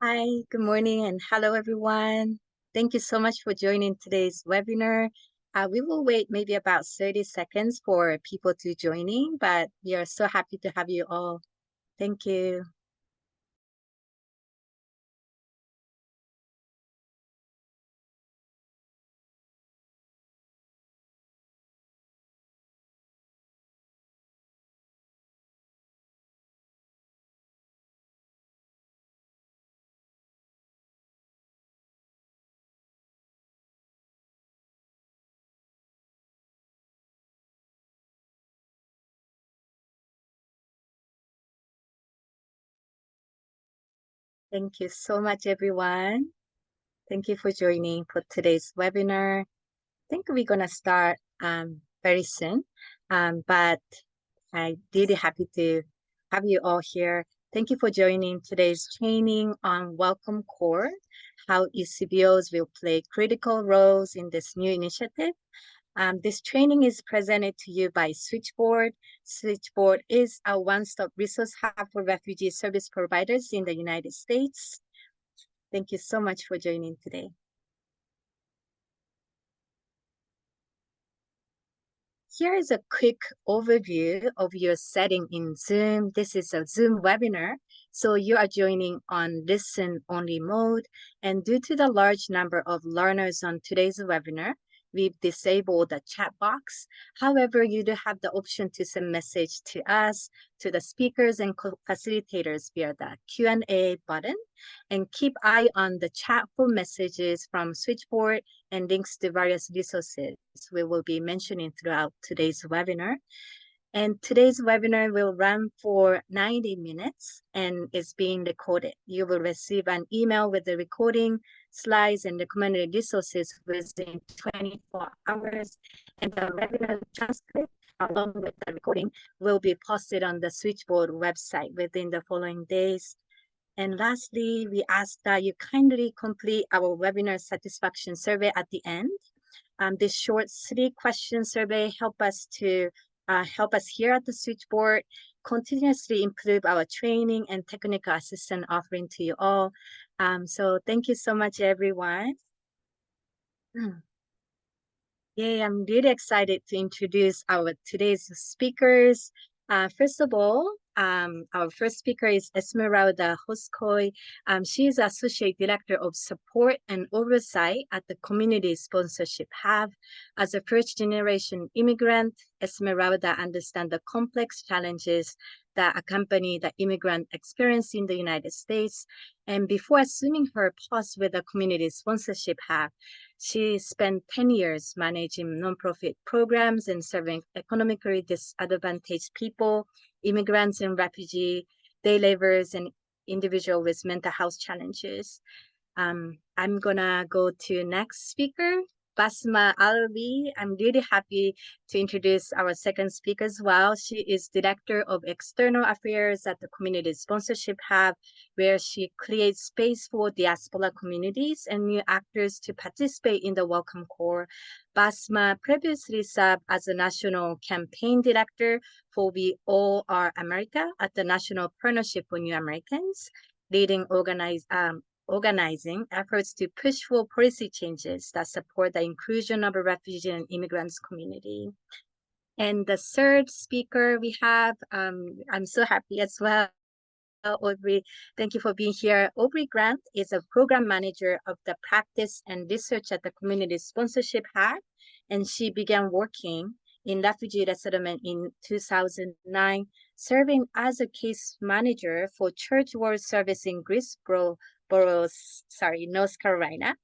Hi, good morning, and hello, everyone. Thank you so much for joining today's webinar. We will wait maybe about 30 seconds for people to join in, but we are so happy to have you all. Thank you. Thank you so much, everyone. Thank you for joining for today's webinar. I think we're going to start very soon, but I'm really happy to have you all here. Thank you for joining today's training on Welcome Core, how ECBOs will play critical roles in this new initiative. This training is presented to you by Switchboard. Switchboard is a one-stop resource hub for refugee service providers in the United States. Thank you so much for joining today. Here is a quick overview of your setting in Zoom. This is a Zoom webinar, so you are joining on listen-only mode. And due to the large number of learners on today's webinar, we've disabled the chat box. However, you do have the option to send message to us, to the speakers and facilitators via the Q&A button. And keep eye on the chat for messages from Switchboard and links to various resources we will be mentioning throughout today's webinar. And today's webinar will run for 90 minutes and is being recorded. You will receive an email with the recording, slides, and recommended resources within 24 hours. And the webinar transcript, along with the recording, will be posted on the Switchboard website within the following days. And lastly, we ask that you kindly complete our webinar satisfaction survey at the end. This short 3-question survey help us here at the Switchboard continuously improve our training and technical assistance offering to you all. So thank you so much, everyone. Yay, I'm really excited to introduce our today's speakers. First of all, our first speaker is Esmeralda Hoskoy. She is Associate Director of Support and Oversight at the Community Sponsorship Hub. As a first-generation immigrant, Esmeralda understands the complex challenges that accompany the immigrant experience in the United States. And before assuming her post with the Community Sponsorship Hub, she spent 10 years managing nonprofit programs and serving economically disadvantaged people, immigrants and refugees, day laborers, and individuals with mental health challenges. I'm gonna go to next speaker, Basma Alvi. I'm really happy to introduce our second speaker as well. She is Director of External Affairs at the Community Sponsorship Hub, where she creates space for diaspora communities and new actors to participate in the Welcome Core. Basma previously served as a National Campaign Director for We All Are America at the National Partnership for New Americans, leading organizing efforts to push for policy changes that support the inclusion of a refugee and immigrants community. And the third speaker we have, I'm so happy as well, Aubrey. Thank you for being here. Aubrey Grant is a program manager of the practice and research at the Community Sponsorship Hub, and she began working in refugee resettlement in 2009, serving as a case manager for Church World Service in Greensboro, North Carolina.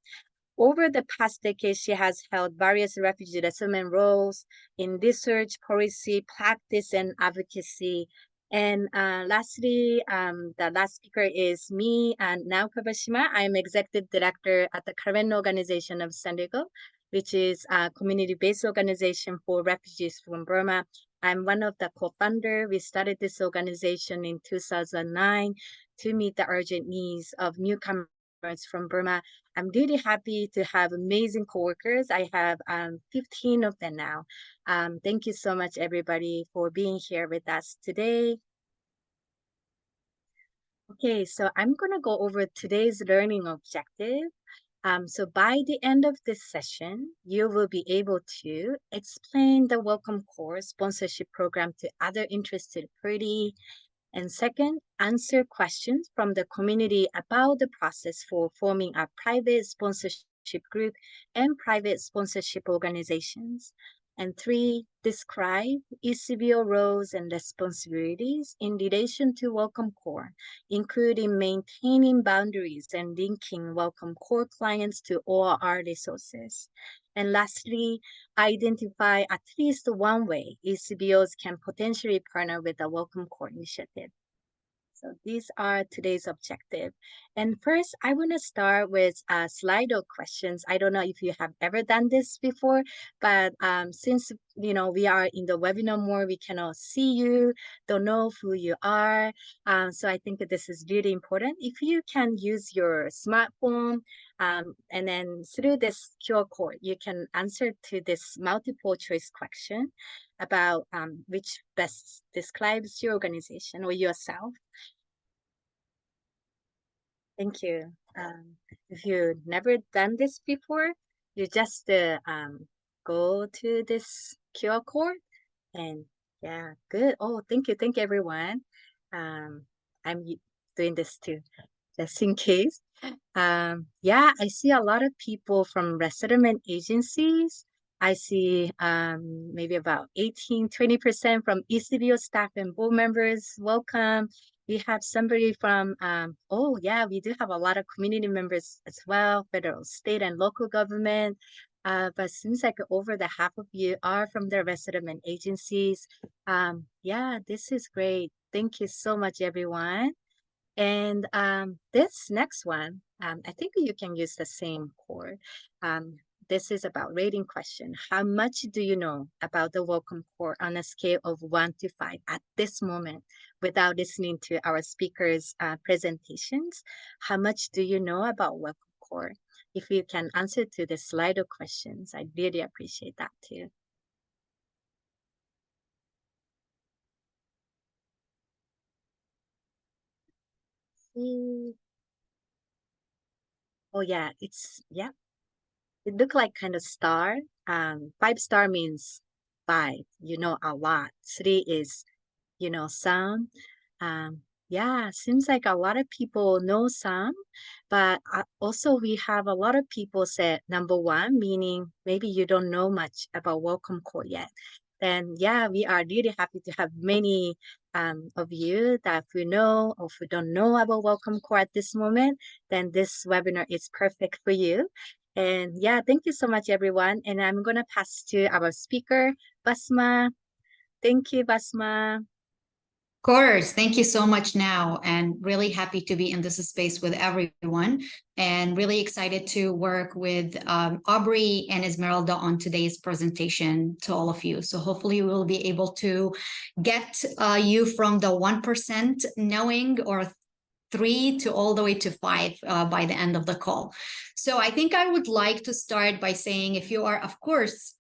Over the past decade, she has held various refugee resettlement roles in research, policy, practice, and advocacy. And lastly, the last speaker is me, and Nao Kawashima. I'm executive director at the Karen Organization of San Diego, which is a community-based organization for refugees from Burma. I'm one of the co-founders. We started this organization in 2009 to meet the urgent needs of newcomers from Burma. I'm really happy to have amazing coworkers. I have 15 of them now. Thank you so much, everybody, for being here with us today. Okay, so I'm going to go over today's learning objective. So by the end of this session, you will be able to explain the Welcome Core sponsorship program to other interested parties. And second, answer questions from the community about the process for forming a private sponsorship group and private sponsorship organizations. And three, describe ECBO roles and responsibilities in relation to Welcome Core, including maintaining boundaries and linking Welcome Core clients to OR resources. And lastly, identify at least one way ECBOs can potentially partner with the Welcome Core initiative. So these are today's objective. And first, I want to start with Slido questions. I don't know if you have ever done this before, but since we are in the webinar more, we cannot see you, don't know who you are. So I think that this is really important. If you can use your smartphone, and then through this QR code, you can answer to this multiple choice question about which best describes your organization or yourself. Thank you. If you've never done this before, you just go to this QR code and yeah, good. Oh, thank you. Thank you, everyone. I'm doing this too, just in case. Yeah, I see a lot of people from resettlement agencies. I see maybe about 20% from ECBO staff and board members. Welcome. We have somebody from, oh yeah, we do have a lot of community members as well, federal, state, and local government. But seems like over the half of you are from the resettlement agencies. Yeah, this is great. Thank you so much, everyone. And this next one, I think you can use the same core. This is about rating question. How much do you know about the Welcome Core on a scale of 1 to 5 at this moment without listening to our speakers' presentations? How much do you know about Welcome Core? If you can answer to the Slido questions, I'd really appreciate that too. Oh yeah, yeah. It looked like kind of star. 5 star means 5, a lot. 3 is, some. Yeah, seems like a lot of people know some, but also we have a lot of people say number 1, meaning maybe you don't know much about Welcome Core yet. Then yeah, we are really happy to have many of you that who know or who don't know about Welcome Core at this moment, then this webinar is perfect for you. And yeah, thank you so much, everyone. And I'm going to pass to our speaker, Basma. Thank you, Basma. Of course. Thank you so much now, and really happy to be in this space with everyone, and really excited to work with Aubrey and Esmeralda on today's presentation to all of you. So hopefully we'll be able to get you from the 1% knowing or 3 to all the way to 5 by the end of the call. So I think I would like to start by saying, if you are, of course,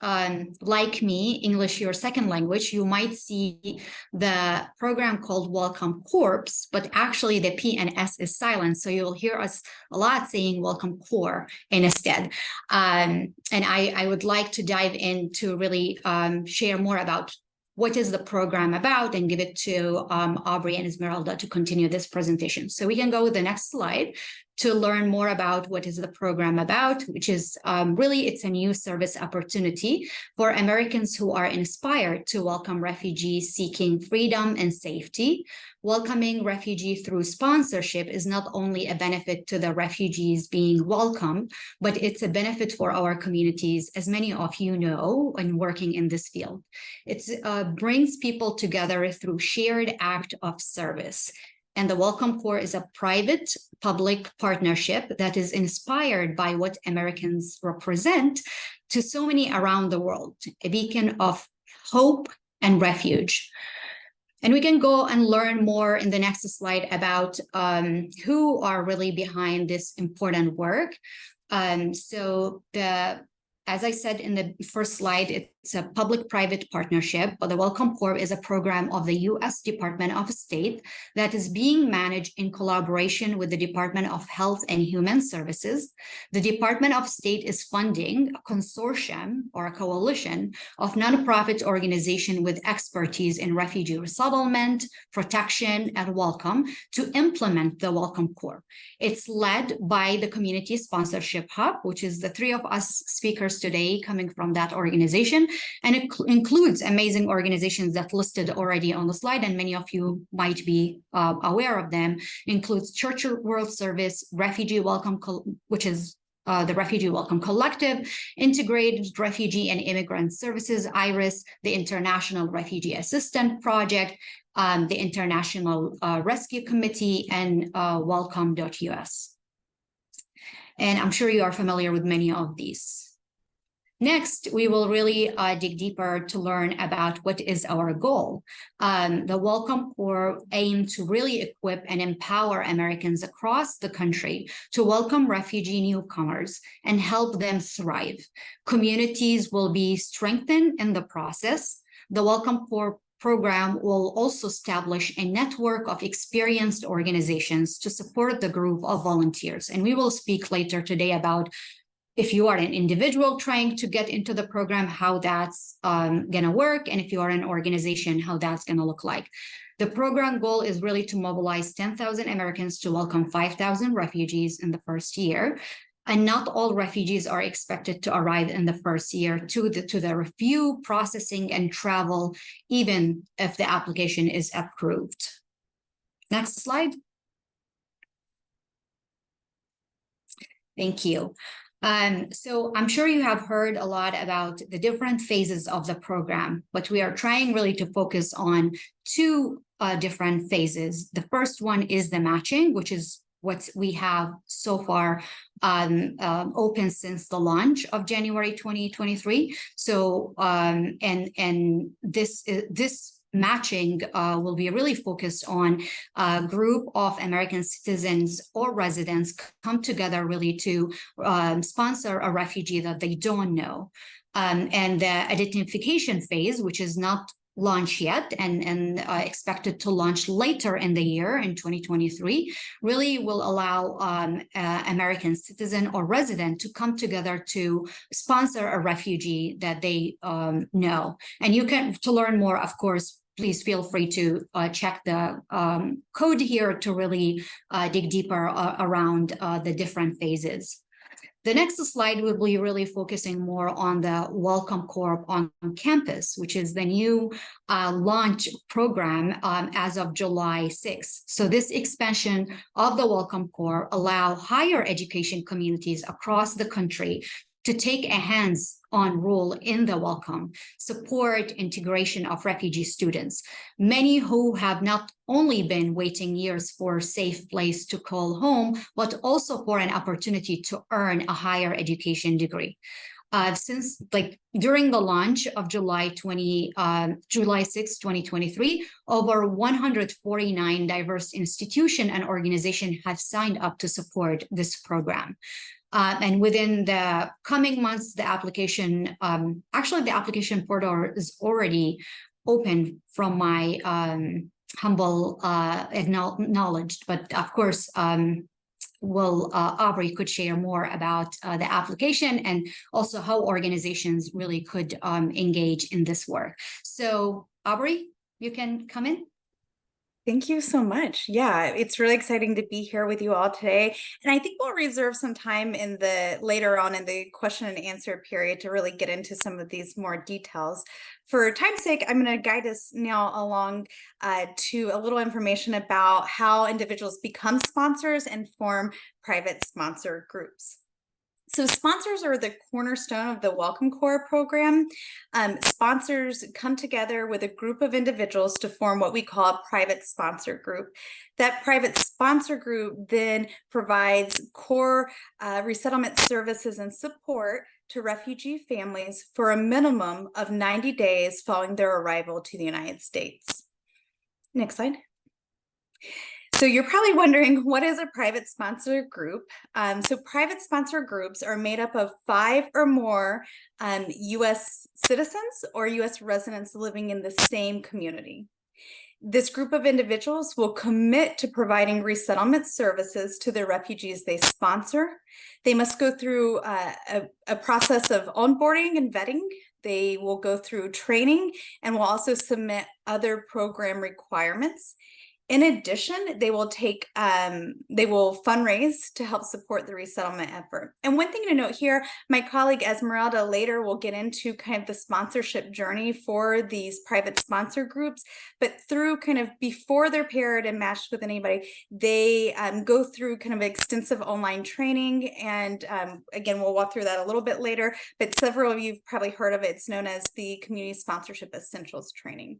like me, English your second language, you might see the program called Welcome Corps, but actually the P and S is silent. So you'll hear us a lot saying Welcome Core instead. And I would like to dive in to really share more about what is the program about and give it to Aubrey and Esmeralda to continue this presentation. So we can go with the next slide to learn more about what is the program about, which is really, it's a new service opportunity for Americans who are inspired to welcome refugees seeking freedom and safety. Welcoming refugees through sponsorship is not only a benefit to the refugees being welcomed, but it's a benefit for our communities, as many of you know, when working in this field. It brings people together through shared act of service. And the Welcome Core is a private-public partnership that is inspired by what Americans represent to so many around the world, a beacon of hope and refuge. And we can go and learn more in the next slide about who are really behind this important work. So the as I said in the first slide, it's a public-private partnership, but the Welcome Corps is a program of the U.S. Department of State that is being managed in collaboration with the Department of Health and Human Services. The Department of State is funding a consortium or a coalition of nonprofit organizations with expertise in refugee resettlement, protection, and welcome to implement the Welcome Corps. It's led by the Community Sponsorship Hub, which is the three of us speakers today coming from that organization, and it includes amazing organizations that listed already on the slide, and many of you might be aware of them. Includes Church World Service, Refugee Welcome, which is the Refugee Welcome Collective, Integrated Refugee and Immigrant Services, IRIS, the International Refugee Assistance Project, the International Rescue Committee, and Welcome.us. And I'm sure you are familiar with many of these. Next, we will really dig deeper to learn about what is our goal. The Welcome Corps aims to really equip and empower Americans across the country to welcome refugee newcomers and help them thrive. Communities will be strengthened in the process. The Welcome Corps program will also establish a network of experienced organizations to support the group of volunteers. And we will speak later today about if you are an individual trying to get into the program, how that's gonna work, and if you are an organization, how that's gonna look like. The program goal is really to mobilize 10,000 Americans to welcome 5,000 refugees in the first year. And not all refugees are expected to arrive in the first year to the review, processing, and travel, even if the application is approved. Next slide. Thank you. So I'm sure you have heard a lot about the different phases of the program, but we are trying really to focus on two different phases. The first one is the matching, which is what we have so far open since the launch of January 2023. So and this matching will be really focused on a group of American citizens or residents come together really to sponsor a refugee that they don't know. And the identification phase, which is not launched yet and expected to launch later in the year in 2023, really will allow American citizen or resident to come together to sponsor a refugee that they know. And you can, to learn more, of course, please feel free to check the code here to really dig deeper around the different phases. The next slide will be really focusing more on the Welcome Corps on campus, which is the new launch program as of July 6th. So this expansion of the Welcome Corps allow higher education communities across the country to take a hands-on role in the welcome, support integration of refugee students, many who have not only been waiting years for a safe place to call home, but also for an opportunity to earn a higher education degree. Since during the launch of July 6, 2023, over 149 diverse institutions and organizations have signed up to support this program. And within the coming months, the application, actually the application portal is already open from my humble acknowledged, but of course, Aubrey could share more about the application and also how organizations really could engage in this work. So Aubrey, you can come in. Thank you so much. Yeah, it's really exciting to be here with you all today. And I think we'll reserve some time in the later on in the question and answer period to really get into some of these more details. For time's sake, I'm going to guide us now along to a little information about how individuals become sponsors and form private sponsor groups. So sponsors are the cornerstone of the Welcome Corps program. Sponsors come together with a group of individuals to form what we call a private sponsor group. That private sponsor group then provides core resettlement services and support to refugee families for a minimum of 90 days following their arrival to the United States. Next slide. So you're probably wondering, what is a private sponsor group? So private sponsor groups are made up of 5 or more U.S. citizens or U.S. residents living in the same community. This group of individuals will commit to providing resettlement services to the refugees they sponsor. They must go through a process of onboarding and vetting. They will go through training and will also submit other program requirements. In addition, they will fundraise to help support the resettlement effort. And one thing to note here, my colleague Esmeralda later will get into kind of the sponsorship journey for these private sponsor groups, but through kind of before they're paired and matched with anybody, they go through kind of extensive online training. And again, we'll walk through that a little bit later, but several of you have probably heard of it. It's known as the Community Sponsorship Essentials Training.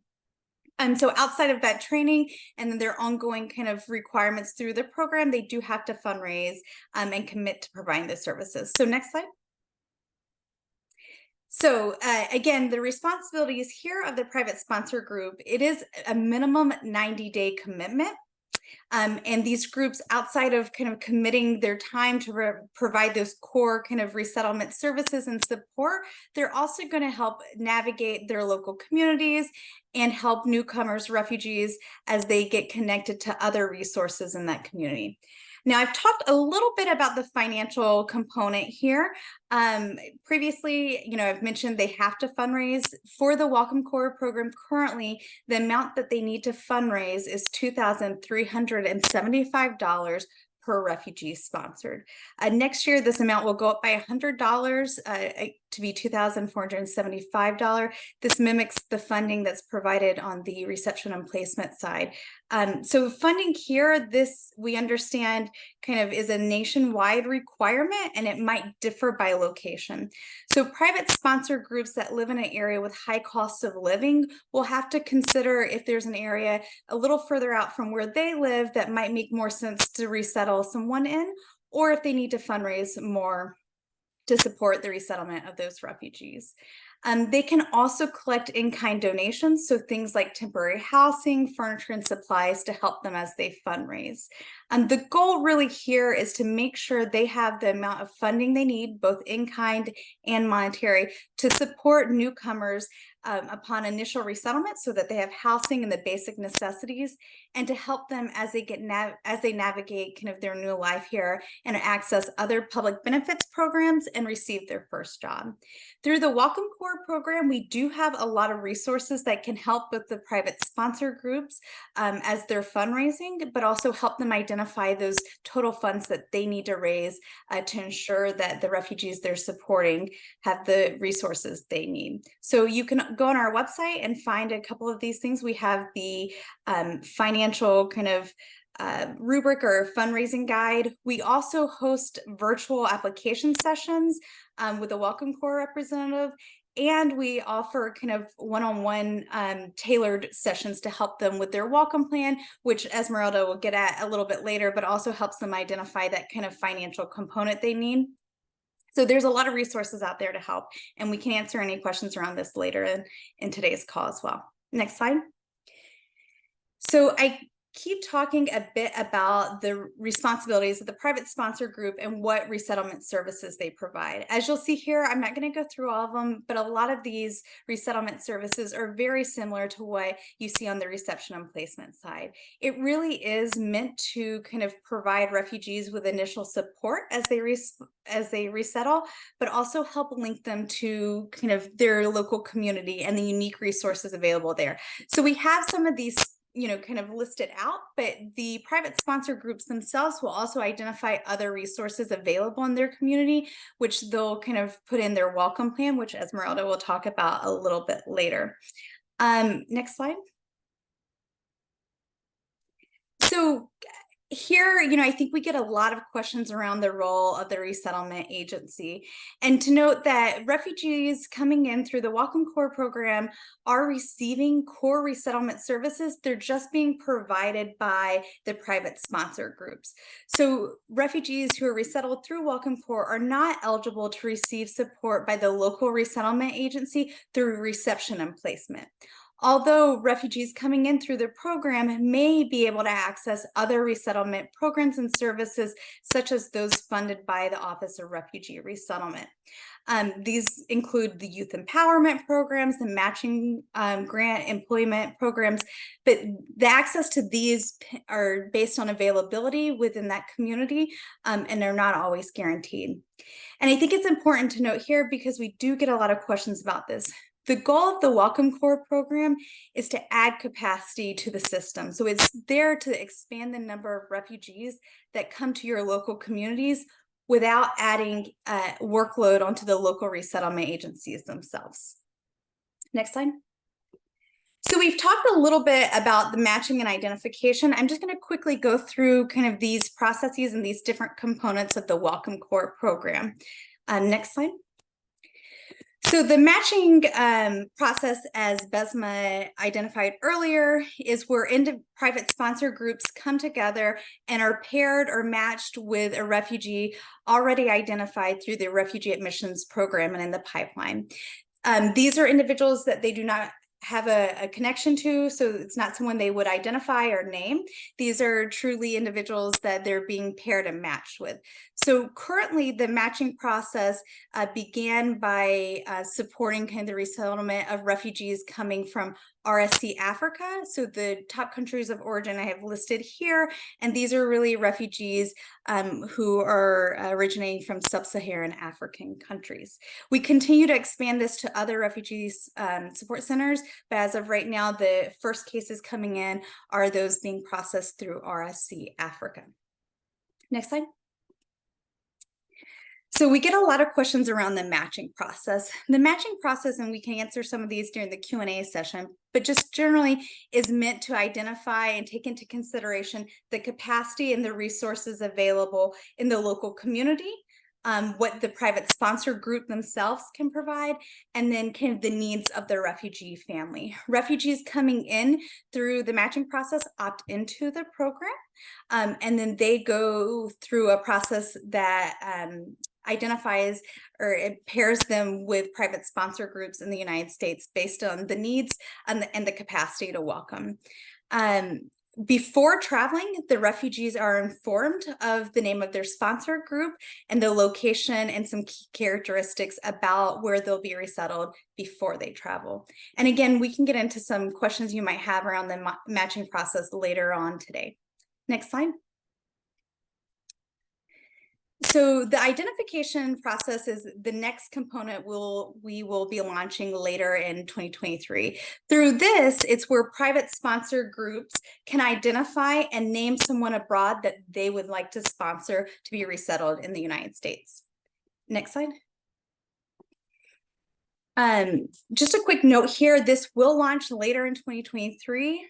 So outside of that training and then their ongoing kind of requirements through the program, they do have to fundraise and commit to providing the services. So next slide. So again, the responsibilities here of the private sponsor group, it is a minimum 90-day commitment. And these groups, outside of kind of committing their time to provide those core kind of resettlement services and support, they're also going to help navigate their local communities and help newcomers, refugees, as they get connected to other resources in that community. Now, I've talked a little bit about the financial component here. Previously, I've mentioned they have to fundraise. For the Welcome Corps program currently, the amount that they need to fundraise is $2,375 per refugee sponsored. Next year, this amount will go up by $100 to be $2,475. This mimics the funding that's provided on the reception and placement side. So funding here, we understand kind of is a nationwide requirement, and it might differ by location. So private sponsor groups that live in an area with high costs of living will have to consider if there's an area a little further out from where they live that might make more sense to resettle someone in, or if they need to fundraise more to support the resettlement of those refugees. They can also collect in-kind donations, so things like temporary housing, furniture, and supplies to help them as they fundraise. The goal really here is to make sure they have the amount of funding they need, both in-kind and monetary, to support newcomers upon initial resettlement so that they have housing and the basic necessities, and to help them as they navigate kind of their new life here and access other public benefits programs and receive their first job. Through the Welcome Corps program, we do have a lot of resources that can help with the private sponsor groups as they're fundraising, but also help them identify those total funds that they need to raise to ensure that the refugees they're supporting have the resources they need. So you can go on our website and find a couple of these things. We have the financial kind of rubric or fundraising guide. We also host virtual application sessions with a Welcome Corps representative, and we offer kind of one-on-one tailored sessions to help them with their welcome plan, which Esmeralda will get at a little bit later, but also helps them identify that kind of financial component they need. So there's a lot of resources out there to help, and we can answer any questions around this later in today's call as well. Next slide. So I keep talking a bit about the responsibilities of the private sponsor group and what resettlement services they provide. As you'll see here, I'm not going to go through all of them, but a lot of these resettlement services are very similar to what you see on the reception and placement side. It really is meant to kind of provide refugees with initial support as they resettle, but also help link them to kind of their local community and the unique resources available there. So we have some of these kind of listed out, but the private sponsor groups themselves will also identify other resources available in their community, which they'll kind of put in their welcome plan, which Esmeralda will talk about a little bit later. Next slide. So here, I think we get a lot of questions around the role of the resettlement agency. And to note that refugees coming in through the Welcome Corps program are receiving core resettlement services. They're just being provided by the private sponsor groups. So refugees who are resettled through Welcome Corps are not eligible to receive support by the local resettlement agency through reception and placement. Although refugees coming in through the program may be able to access other resettlement programs and services, such as those funded by the Office of Refugee Resettlement. These include the youth empowerment programs, the matching grant employment programs, but the access to these are based on availability within that community, and they're not always guaranteed. And I think it's important to note here, because we do get a lot of questions about this. The goal of the Welcome Corps program is to add capacity to the system. So it's there to expand the number of refugees that come to your local communities without adding workload onto the local resettlement agencies themselves. Next slide. So we've talked a little bit about the matching and identification. I'm just going to quickly go through kind of these processes and these different components of the Welcome Corps program. Next slide. So the matching process, as Besma identified earlier, is where private sponsor groups come together and are paired or matched with a refugee already identified through the refugee admissions program and in the pipeline. These are individuals that they do not have a connection to, so it's not someone they would identify or name. These are truly individuals that they're being paired and matched with. So currently the matching process began by supporting kind of the resettlement of refugees coming from RSC Africa. So the top countries of origin I have listed here, and these are really refugees who are originating from sub-Saharan African countries. We continue to expand this to other refugees support centers, but as of right now, the first cases coming in are those being processed through RSC Africa. Next slide. So we get a lot of questions around the matching process. The matching process, and we can answer some of these during the Q&A session, but just generally is meant to identify and take into consideration the capacity and the resources available in the local community, what the private sponsor group themselves can provide, and then kind of the needs of the refugee family. Refugees coming in through the matching process opt into the program, and then they go through a process that identifies or it pairs them with private sponsor groups in the United States based on the needs and the capacity to welcome. Before traveling, the refugees are informed of the name of their sponsor group and the location and some key characteristics about where they'll be resettled before they travel. And again, we can get into some questions you might have around the matching process later on today. Next slide. So the identification process is the next component we will be launching later in 2023. Through this, it's where private sponsor groups can identify and name someone abroad that they would like to sponsor to be resettled in the United States. Next slide. Just a quick note here, this will launch later in 2023.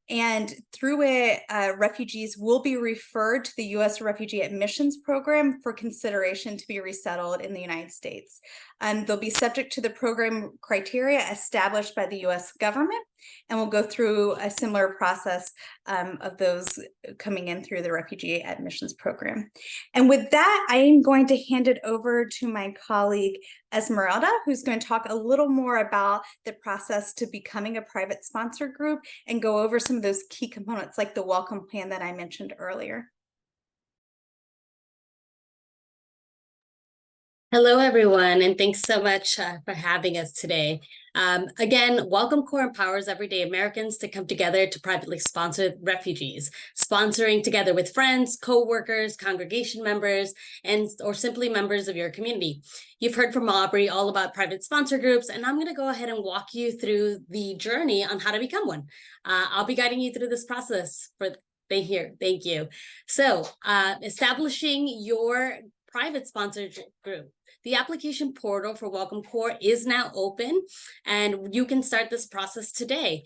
And through it, refugees will be referred to the U.S. Refugee Admissions Program for consideration to be resettled in the United States. They'll be subject to the program criteria established by the U.S. government, and we'll go through a similar process of those coming in through the Refugee Admissions Program. And with that, I am going to hand it over to my colleague, Esmeralda, who's going to talk a little more about the process to becoming a private sponsor group and go over some of those key components like the welcome plan that I mentioned earlier. Hello, everyone, and thanks so much for having us today. Again, Welcome Corps empowers everyday Americans to come together to privately sponsor refugees, sponsoring together with friends, co-workers, congregation members, or simply members of your community. You've heard from Aubrey all about private sponsor groups, and I'm going to go ahead and walk you through the journey on how to become one. I'll be guiding you through this process Thank you. So, establishing your private sponsor group. The application portal for Welcome Corps is now open, and you can start this process today.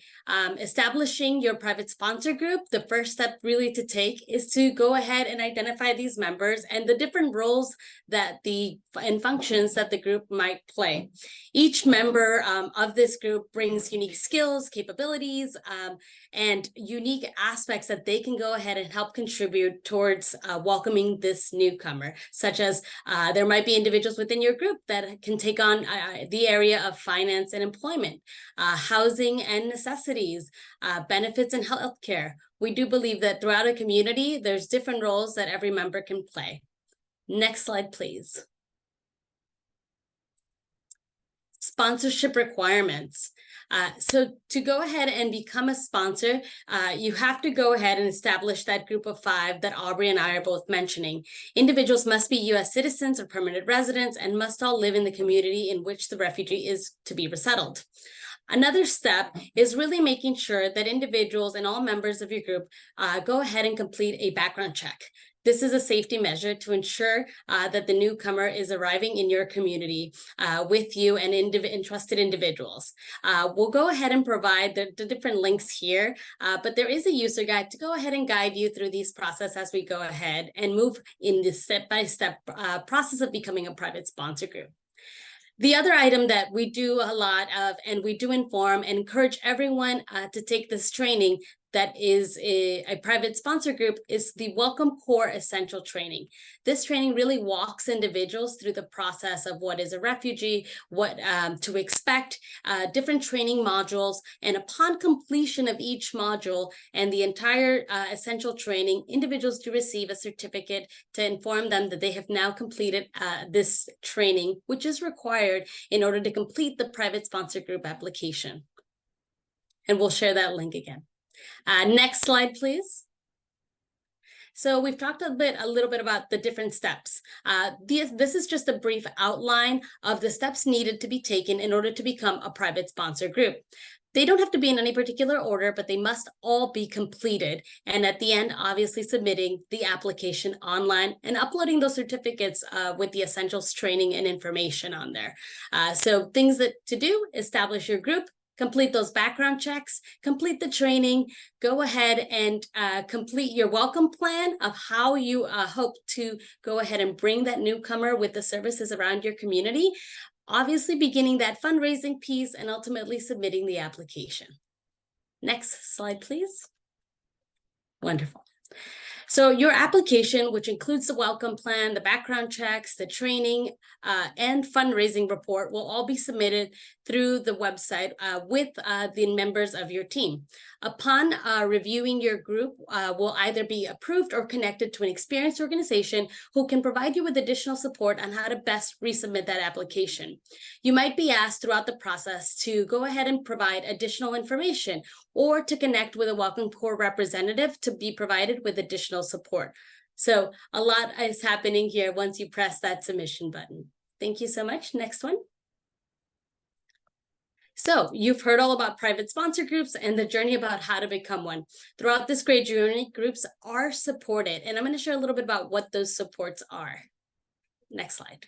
Establishing your private sponsor group, the first step really to take is to go ahead and identify these members and the different roles and functions that the group might play. Each member of this group brings unique skills, capabilities, and unique aspects that they can go ahead and help contribute towards welcoming this newcomer, such as there might be individuals with within your group that can take on the area of finance and employment, housing and necessities, benefits and healthcare. We do believe that throughout a community, there's different roles that every member can play. Next slide, please. Sponsorship requirements. So to go ahead and become a sponsor, you have to go ahead and establish that group of 5 that Aubrey and I are both mentioning. Individuals must be U.S. citizens or permanent residents and must all live in the community in which the refugee is to be resettled. Another step is really making sure that individuals and all members of your group go ahead and complete a background check. This is a safety measure to ensure that the newcomer is arriving in your community with you and trusted individuals. We'll go ahead and provide the different links here, but there is a user guide to go ahead and guide you through these process as we go ahead and move in this step-by-step process of becoming a private sponsor group. The other item that we do a lot of, and we do inform and encourage everyone to take this training that is a private sponsor group, is the Welcome Core Essential Training. This training really walks individuals through the process of what is a refugee, what to expect, different training modules, and upon completion of each module and the entire essential training, individuals do receive a certificate to inform them that they have now completed this training, which is required in order to complete the private sponsor group application. And we'll share that link again. Next slide, please. So we've talked a little bit about the different steps. This is just a brief outline of the steps needed to be taken in order to become a private sponsor group. They don't have to be in any particular order, but they must all be completed. And at the end, obviously submitting the application online and uploading those certificates with the essentials training and information on there. So things to do: establish your group, complete those background checks, complete the training, go ahead and complete your welcome plan of how you hope to go ahead and bring that newcomer with the services around your community. Obviously beginning that fundraising piece and ultimately submitting the application. Next slide, please. Wonderful. So your application, which includes the welcome plan, the background checks, the training, and fundraising report, will all be submitted through the website with the members of your team. Upon reviewing, your group will either be approved or connected to an experienced organization who can provide you with additional support on how to best resubmit that application. You might be asked throughout the process to go ahead and provide additional information or to connect with a Welcome Core representative to be provided with additional support. So a lot is happening here once you press that submission button. Thank you so much. Next one. So you've heard all about private sponsor groups and the journey about how to become one. Throughout this great journey, groups are supported, and I'm going to share a little bit about what those supports are. Next slide.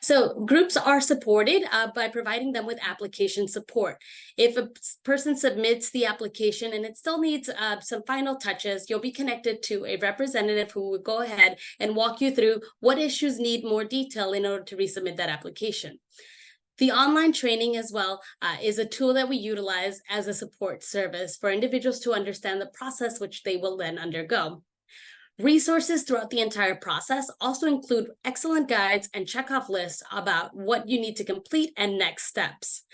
So groups are supported by providing them with application support. If a person submits the application and it still needs some final touches, you'll be connected to a representative who will go ahead and walk you through what issues need more detail in order to resubmit that application. The online training as well is a tool that we utilize as a support service for individuals to understand the process which they will then undergo. Resources throughout the entire process also include excellent guides and checkoff lists about what you need to complete and next steps.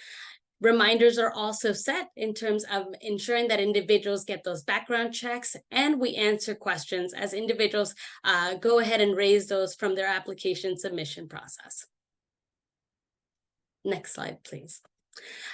Reminders are also set in terms of ensuring that individuals get those background checks, and we answer questions as individuals go ahead and raise those from their application submission process. Next slide, please.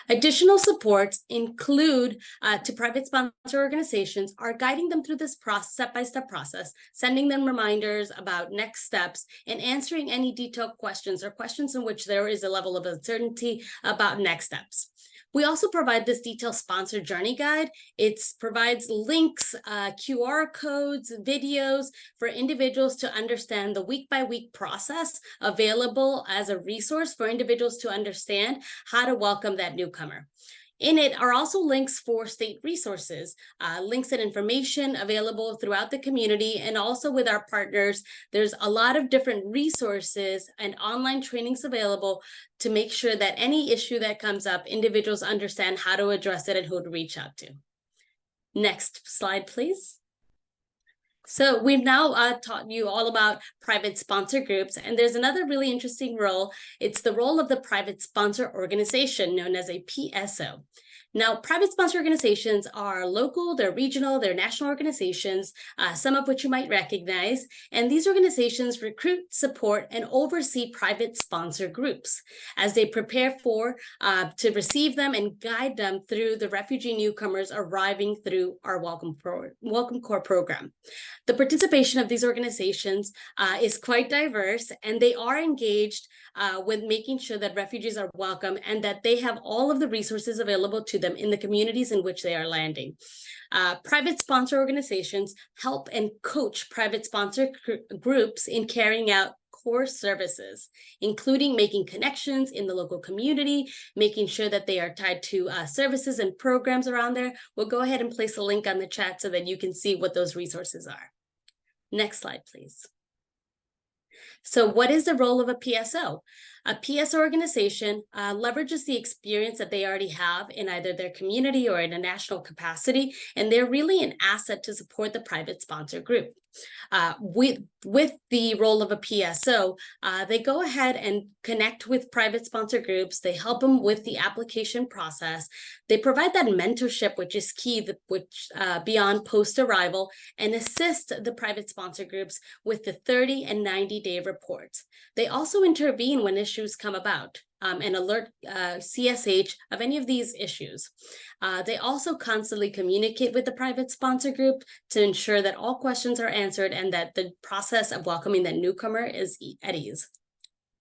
Additional supports include to private sponsor organizations are guiding them through this step-by-step process, sending them reminders about next steps, and answering any detailed questions or questions in which there is a level of uncertainty about next steps. We also provide this detailed sponsor journey guide. It provides links, QR codes, videos for individuals to understand the week-by-week process available as a resource for individuals to understand how to welcome that newcomer. In it are also links for state resources, links and information available throughout the community, and also with our partners. There's a lot of different resources and online trainings available to make sure that any issue that comes up, individuals understand how to address it and who to reach out to. Next slide, please. So we've now taught you all about private sponsor groups, and there's another really interesting role. It's the role of the private sponsor organization known as a PSO. Now, private sponsor organizations are local, they're regional, they're national organizations, some of which you might recognize. And these organizations recruit, support, and oversee private sponsor groups as they prepare to receive them and guide them through the refugee newcomers arriving through our Welcome Corps program. The participation of these organizations is quite diverse, and they are engaged with making sure that refugees are welcome and that they have all of the resources available to them in the communities in which they are landing. Private sponsor organizations help and coach private sponsor groups in carrying out core services, including making connections in the local community, making sure that they are tied to services and programs around there. We'll go ahead and place a link on the chat so that you can see what those resources are. Next slide, please. So what is the role of a PSO? A PSO organization leverages the experience that they already have in either their community or in a national capacity, and they're really an asset to support the private sponsor group. With the role of a PSO, they go ahead and connect with private sponsor groups. They help them with the application process. They provide that mentorship, which is key, beyond post-arrival, and assist the private sponsor groups with the 30 and 90-day reports. They also intervene when issues come about and alert CSH of any of these issues. They also constantly communicate with the private sponsor group to ensure that all questions are answered and that the process of welcoming the newcomer is at ease.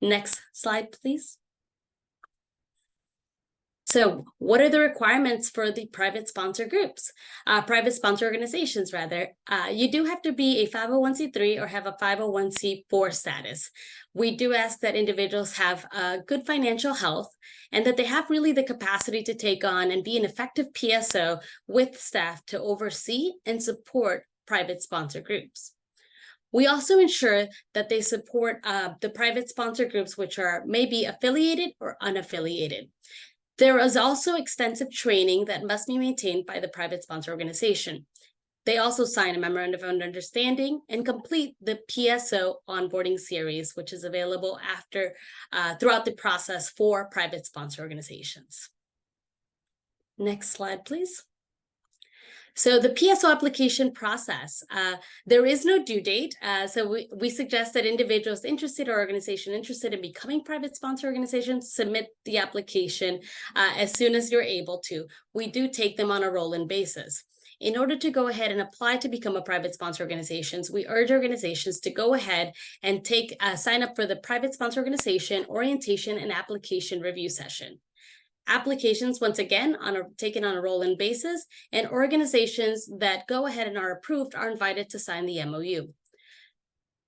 Next slide, please. So what are the requirements for the private sponsor groups? Private sponsor organizations, rather. You do have to be a 501c3 or have a 501c4 status. We do ask that individuals have good financial health and that they have really the capacity to take on and be an effective PSO with staff to oversee and support private sponsor groups. We also ensure that they support the private sponsor groups which are maybe affiliated or unaffiliated. There is also extensive training that must be maintained by the private sponsor organization. They also sign a memorandum of understanding and complete the PSO onboarding series, which is available throughout the process for private sponsor organizations. Next slide, please. So the PSO application process, there is no due date. So we suggest that individuals interested or organization interested in becoming private sponsor organizations submit the application as soon as you're able to. We do take them on a roll-in basis. In order to go ahead and apply to become a private sponsor organizations, we urge organizations to go ahead and sign up for the private sponsor organization orientation and application review session. Applications, once again, taken on a roll-in basis, and organizations that go ahead and are approved are invited to sign the MOU.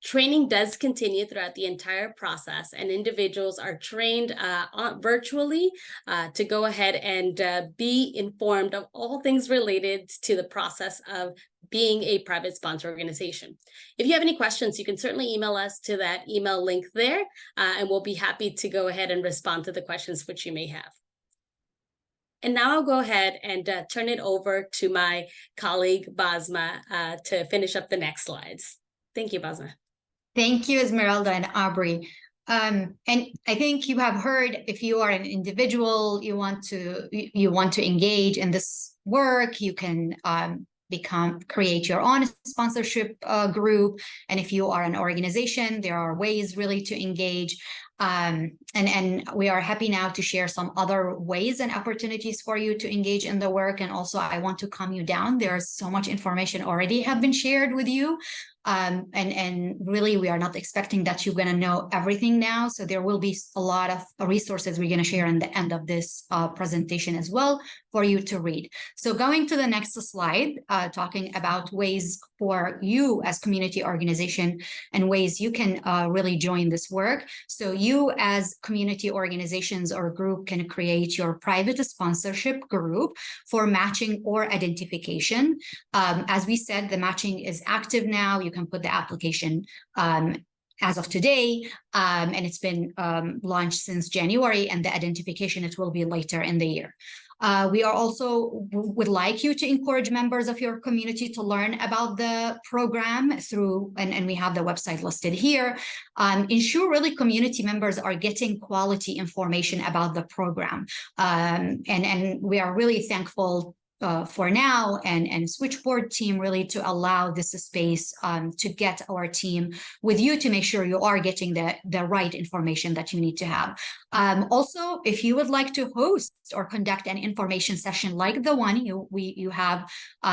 Training does continue throughout the entire process, and individuals are trained virtually to go ahead and be informed of all things related to the process of being a private sponsor organization. If you have any questions, you can certainly email us to that email link there, and we'll be happy to go ahead and respond to the questions which you may have. And now I'll go ahead and turn it over to my colleague, Basma, to finish up the next slides. Thank you, Basma. Thank you, Esmeralda and Aubrey. And I think you have heard, if you are an individual, you want to engage in this work, you can create your own sponsorship group. And if you are an organization, there are ways really to engage. And we are happy now to share some other ways and opportunities for you to engage in the work. And also, I want to calm you down. There's so much information already have been shared with you. And really, we are not expecting that you're going to know everything now. So there will be a lot of resources we're going to share in the end of this presentation as well for you to read. So going to the next slide, talking about ways for you as community organization and ways you can really join this work. So you as community organizations or group can create your private sponsorship group for matching or identification. As we said, the matching is active now. You can put the application as of today, and it's been launched since January, and the identification, it will be later in the year. We are also would like you to encourage members of your community to learn about the program through, and we have the website listed here. Ensure really community members are getting quality information about the program. And we are really thankful for now and switchboard team really to allow this space to get our team with you to make sure you are getting the right information that you need to have. Also, if you would like to host or conduct an information session like the one you have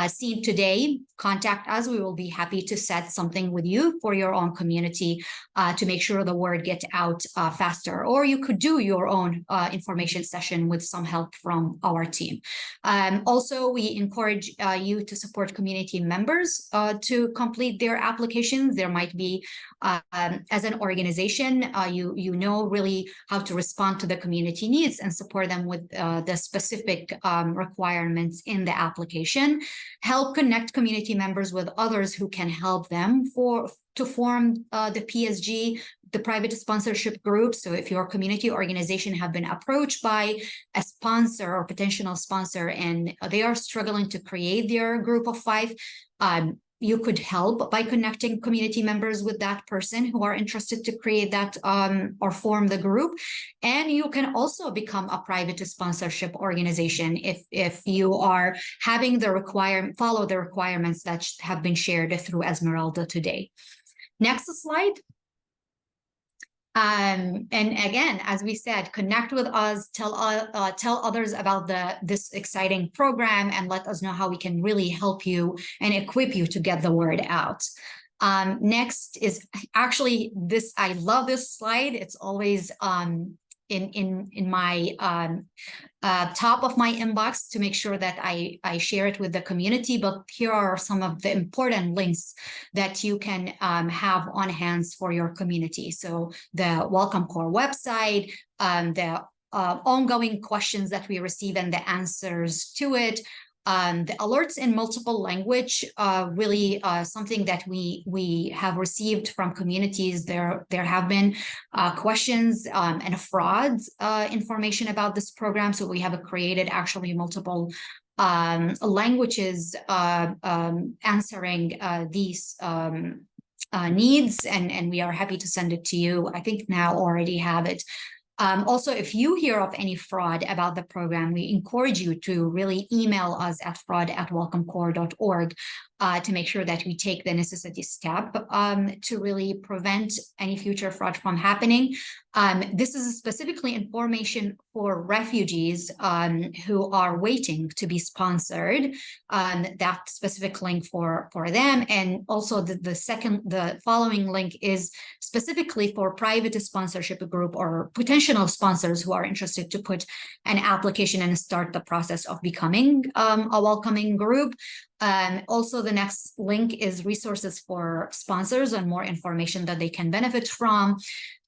seen today, contact us. We will be happy to set something with you for your own community to make sure the word gets out faster. Or you could do your own information session with some help from our team. Also, we encourage you to support community members to complete their applications. There might be, as an organization, you know really how to respond to the community needs and support them with the specific requirements in the application. Help connect community members with others who can help them to form the PSG, the private sponsorship group. So if your community organization have been approached by a sponsor or potential sponsor and they are struggling to create their group of 5, you could help by connecting community members with that person who are interested to create that or form the group. And you can also become a private sponsorship organization if you are having follow the requirements that have been shared through Esmeralda today. Next slide. And again, as we said, connect with us, tell others about this exciting program, and let us know how we can really help you and equip you to get the word out. Next is actually this. I love this slide. It's always in my top of my inbox to make sure that I share it with the community. But here are some of the important links that you can have on hands for your community. So the Welcome Core website, the ongoing questions that we receive and the answers to it, the alerts in multiple language, really something that we have received from communities. There have been questions and frauds information about this program. So we have created actually multiple languages answering these needs, and we are happy to send it to you. I think now already have it. Also, if you hear of any fraud about the program, we encourage you to really email us at fraud@welcomecore.org to make sure that we take the necessary step to really prevent any future fraud from happening. This is specifically information for refugees who are waiting to be sponsored, that specific link for them. And also the following link is specifically for private sponsorship group or potential sponsors who are interested to put an application and start the process of becoming a welcoming group. Also, the next link is resources for sponsors and more information that they can benefit from.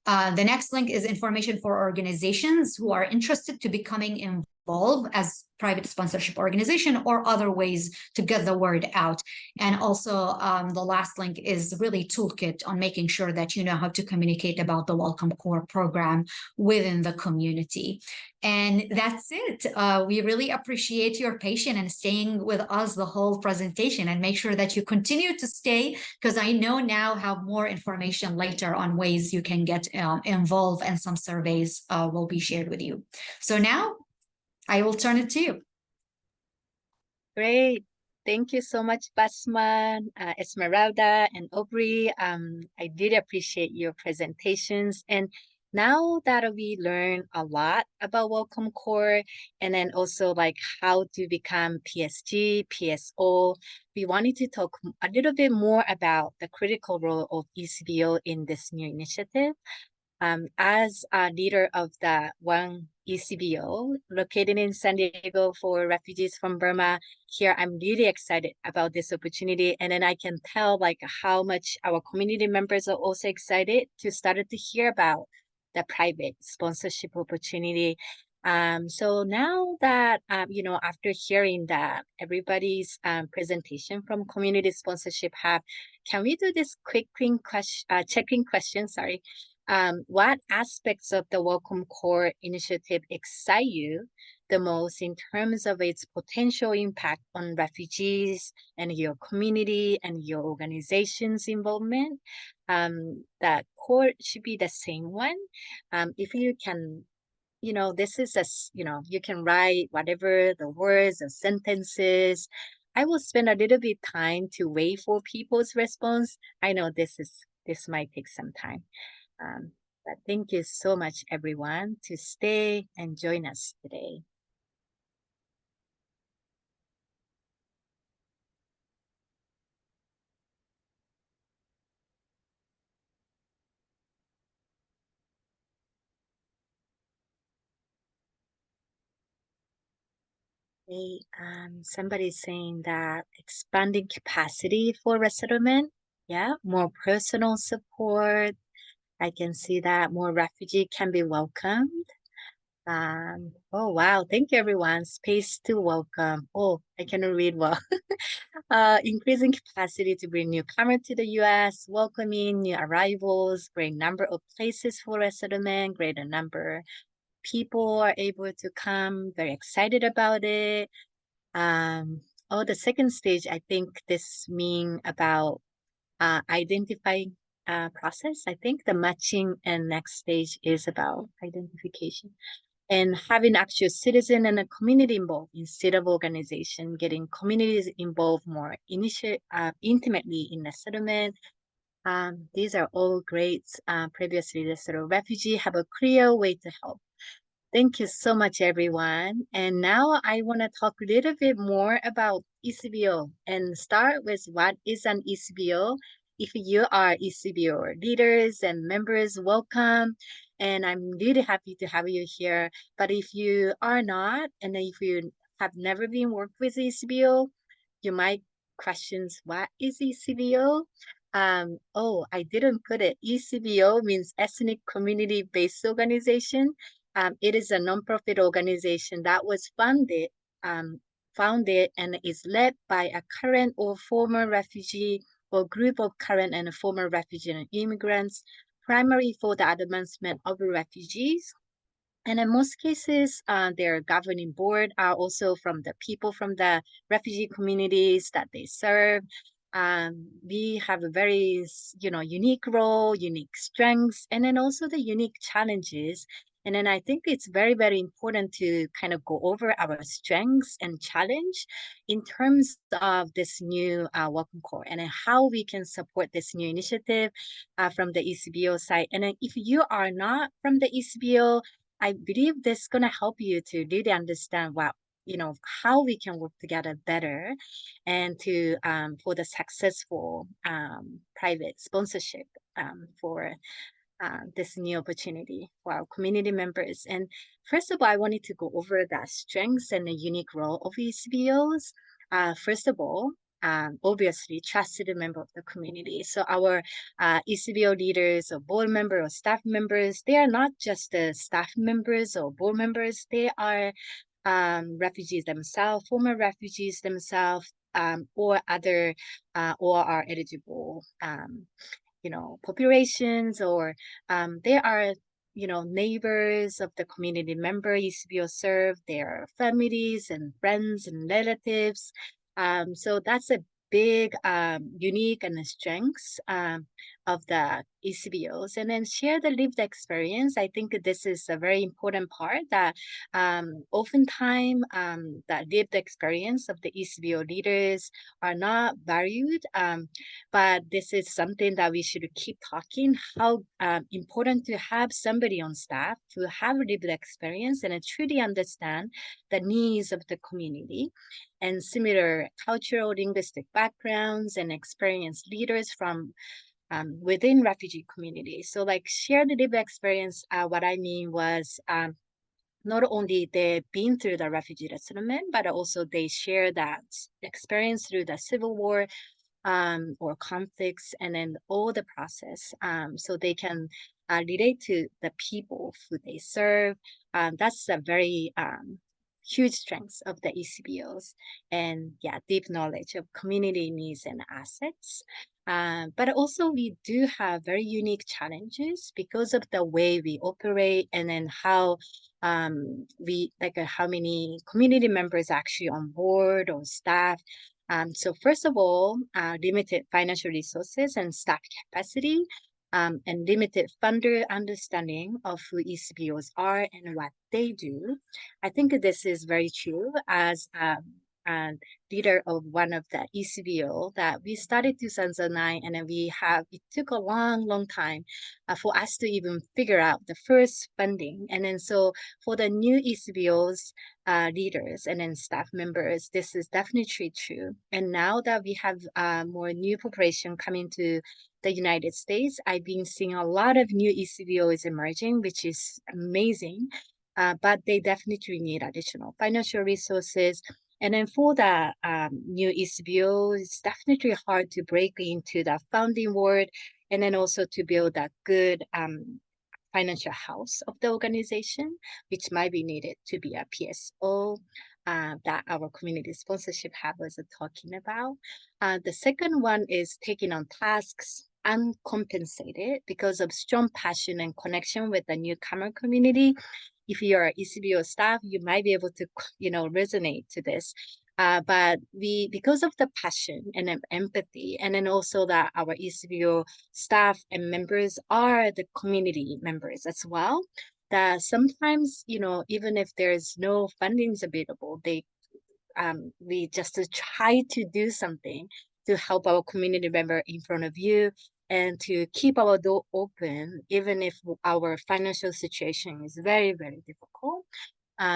The next link is information for organizations who are interested to becoming involved as private sponsorship organization or other ways to get the word out. And also the last link is really toolkit on making sure that you know how to communicate about the Welcome Core program within the community. And that's it. We really appreciate your patience and staying with us the whole presentation, and make sure that you continue to stay, because I know now have more information later on ways you can get involved, and some surveys will be shared with you. So now I will turn it to you. Great. Thank you so much, Basma, Esmeralda, and Aubrey. I did appreciate your presentations. And now that we learn a lot about Welcome Core, and then also like how to become PSG, PSO, we wanted to talk a little bit more about the critical role of ECBO in this new initiative. As a leader of the one ECBO located in San Diego for refugees from Burma, here I'm really excited about this opportunity. And then I can tell like how much our community members are also excited to start to hear about the private sponsorship opportunity. So now that, after hearing that everybody's presentation from Community Sponsorship Hub, can we do this quick check-in question, sorry. What aspects of the Welcome Core initiative excite you the most in terms of its potential impact on refugees and your community and your organization's involvement, that core should be the same one. If you can, this is you can write whatever the words or sentences. I will spend a little bit time to wait for people's response. I know this might take some time. But thank you so much, everyone, to stay and join us today. Hey, somebody's saying that expanding capacity for resettlement, yeah, more personal support. I can see that more refugee can be welcomed. Oh wow, thank you everyone. Space to welcome. Oh, I cannot read well. Increasing capacity to bring newcomers to the U.S., welcoming new arrivals, great number of places for resettlement, greater number people are able to come, very excited about it. The second stage, I think this mean about identifying process. I think the matching and next stage is about identification and having actual citizen and a community involved instead of organization, getting communities involved more intimately in the settlement. These are all great previously the sort of refugee have a clear way to help. Thank you so much, everyone. And now I want to talk a little bit more about ECBO and start with what is an ECBO. If you are ECBO leaders and members, welcome. And I'm really happy to have you here. But if you are not, and if you have never been worked with ECBO, you might question what is ECBO? I didn't put it. ECBO means Ethnic Community Based Organization. It is a nonprofit organization that was founded and is led by a current or former refugee or group of current and former refugee and immigrants, primarily for the advancement of refugees. And in most cases, their governing board are also from the people from the refugee communities that they serve. We have a very, unique role, unique strengths, and then also the unique challenges. And then I think it's very, very important to kind of go over our strengths and challenge in terms of this new Welcome Corps and how we can support this new initiative from the ECBO side. And then if you are not from the ECBO, I believe this is going to help you to really understand how we can work together better and to for the successful private sponsorship for this new opportunity for our community members. And first of all, I wanted to go over the strengths and the unique role of ECBOs. First of all, obviously trusted member of the community. So our ECBO leaders or board members or staff members, they are not just the staff members or board members, they are refugees themselves, former refugees themselves, or other or are eligible populations, or they are neighbors of the community member ECBO serve, their families and friends and relatives. So that's a big unique and strengths of the ECBOs. And then share the lived experience. I think this is a very important part that oftentimes that lived experience of the ECBO leaders are not valued. But this is something that we should keep talking, how important to have somebody on staff to have lived experience and truly understand the needs of the community, and similar cultural linguistic backgrounds and experienced leaders from within refugee communities. So like shared lived experience, what I mean was not only they've been through the refugee resettlement, but also they share that experience through the civil war or conflicts, and then all the process, so they can relate to the people who they serve. That's a very huge strength of the ECBOs, and deep knowledge of community needs and assets. But also we do have very unique challenges because of the way we operate, and then how how many community members actually on board or staff. So first of all, limited financial resources and staff capacity, and limited funder understanding of who ECBOs are and what they do. I think this is very true as a leader of one of the ECBO that we started 2009, and then it took a long time for us to even figure out the first funding. And then so for the new ECBOs leaders and then staff members, this is definitely true. And now that we have more new population coming to the United States, I've been seeing a lot of new ECBOs emerging, which is amazing. But they definitely need additional financial resources. And then for the new ECBO, it's definitely hard to break into the founding world, and then also to build a good financial house of the organization, which might be needed to be a PSO that our community sponsorship hub was talking about. The second one is taking on tasks uncompensated because of strong passion and connection with the newcomer community. If you're ECBO staff, you might be able to, resonate to this. But because of the passion and empathy, and then also that our ECBO staff and members are the community members as well, that sometimes, even if there's no fundings available, we just try to do something to help our community member in front of you and to keep our door open, even if our financial situation is very, very difficult.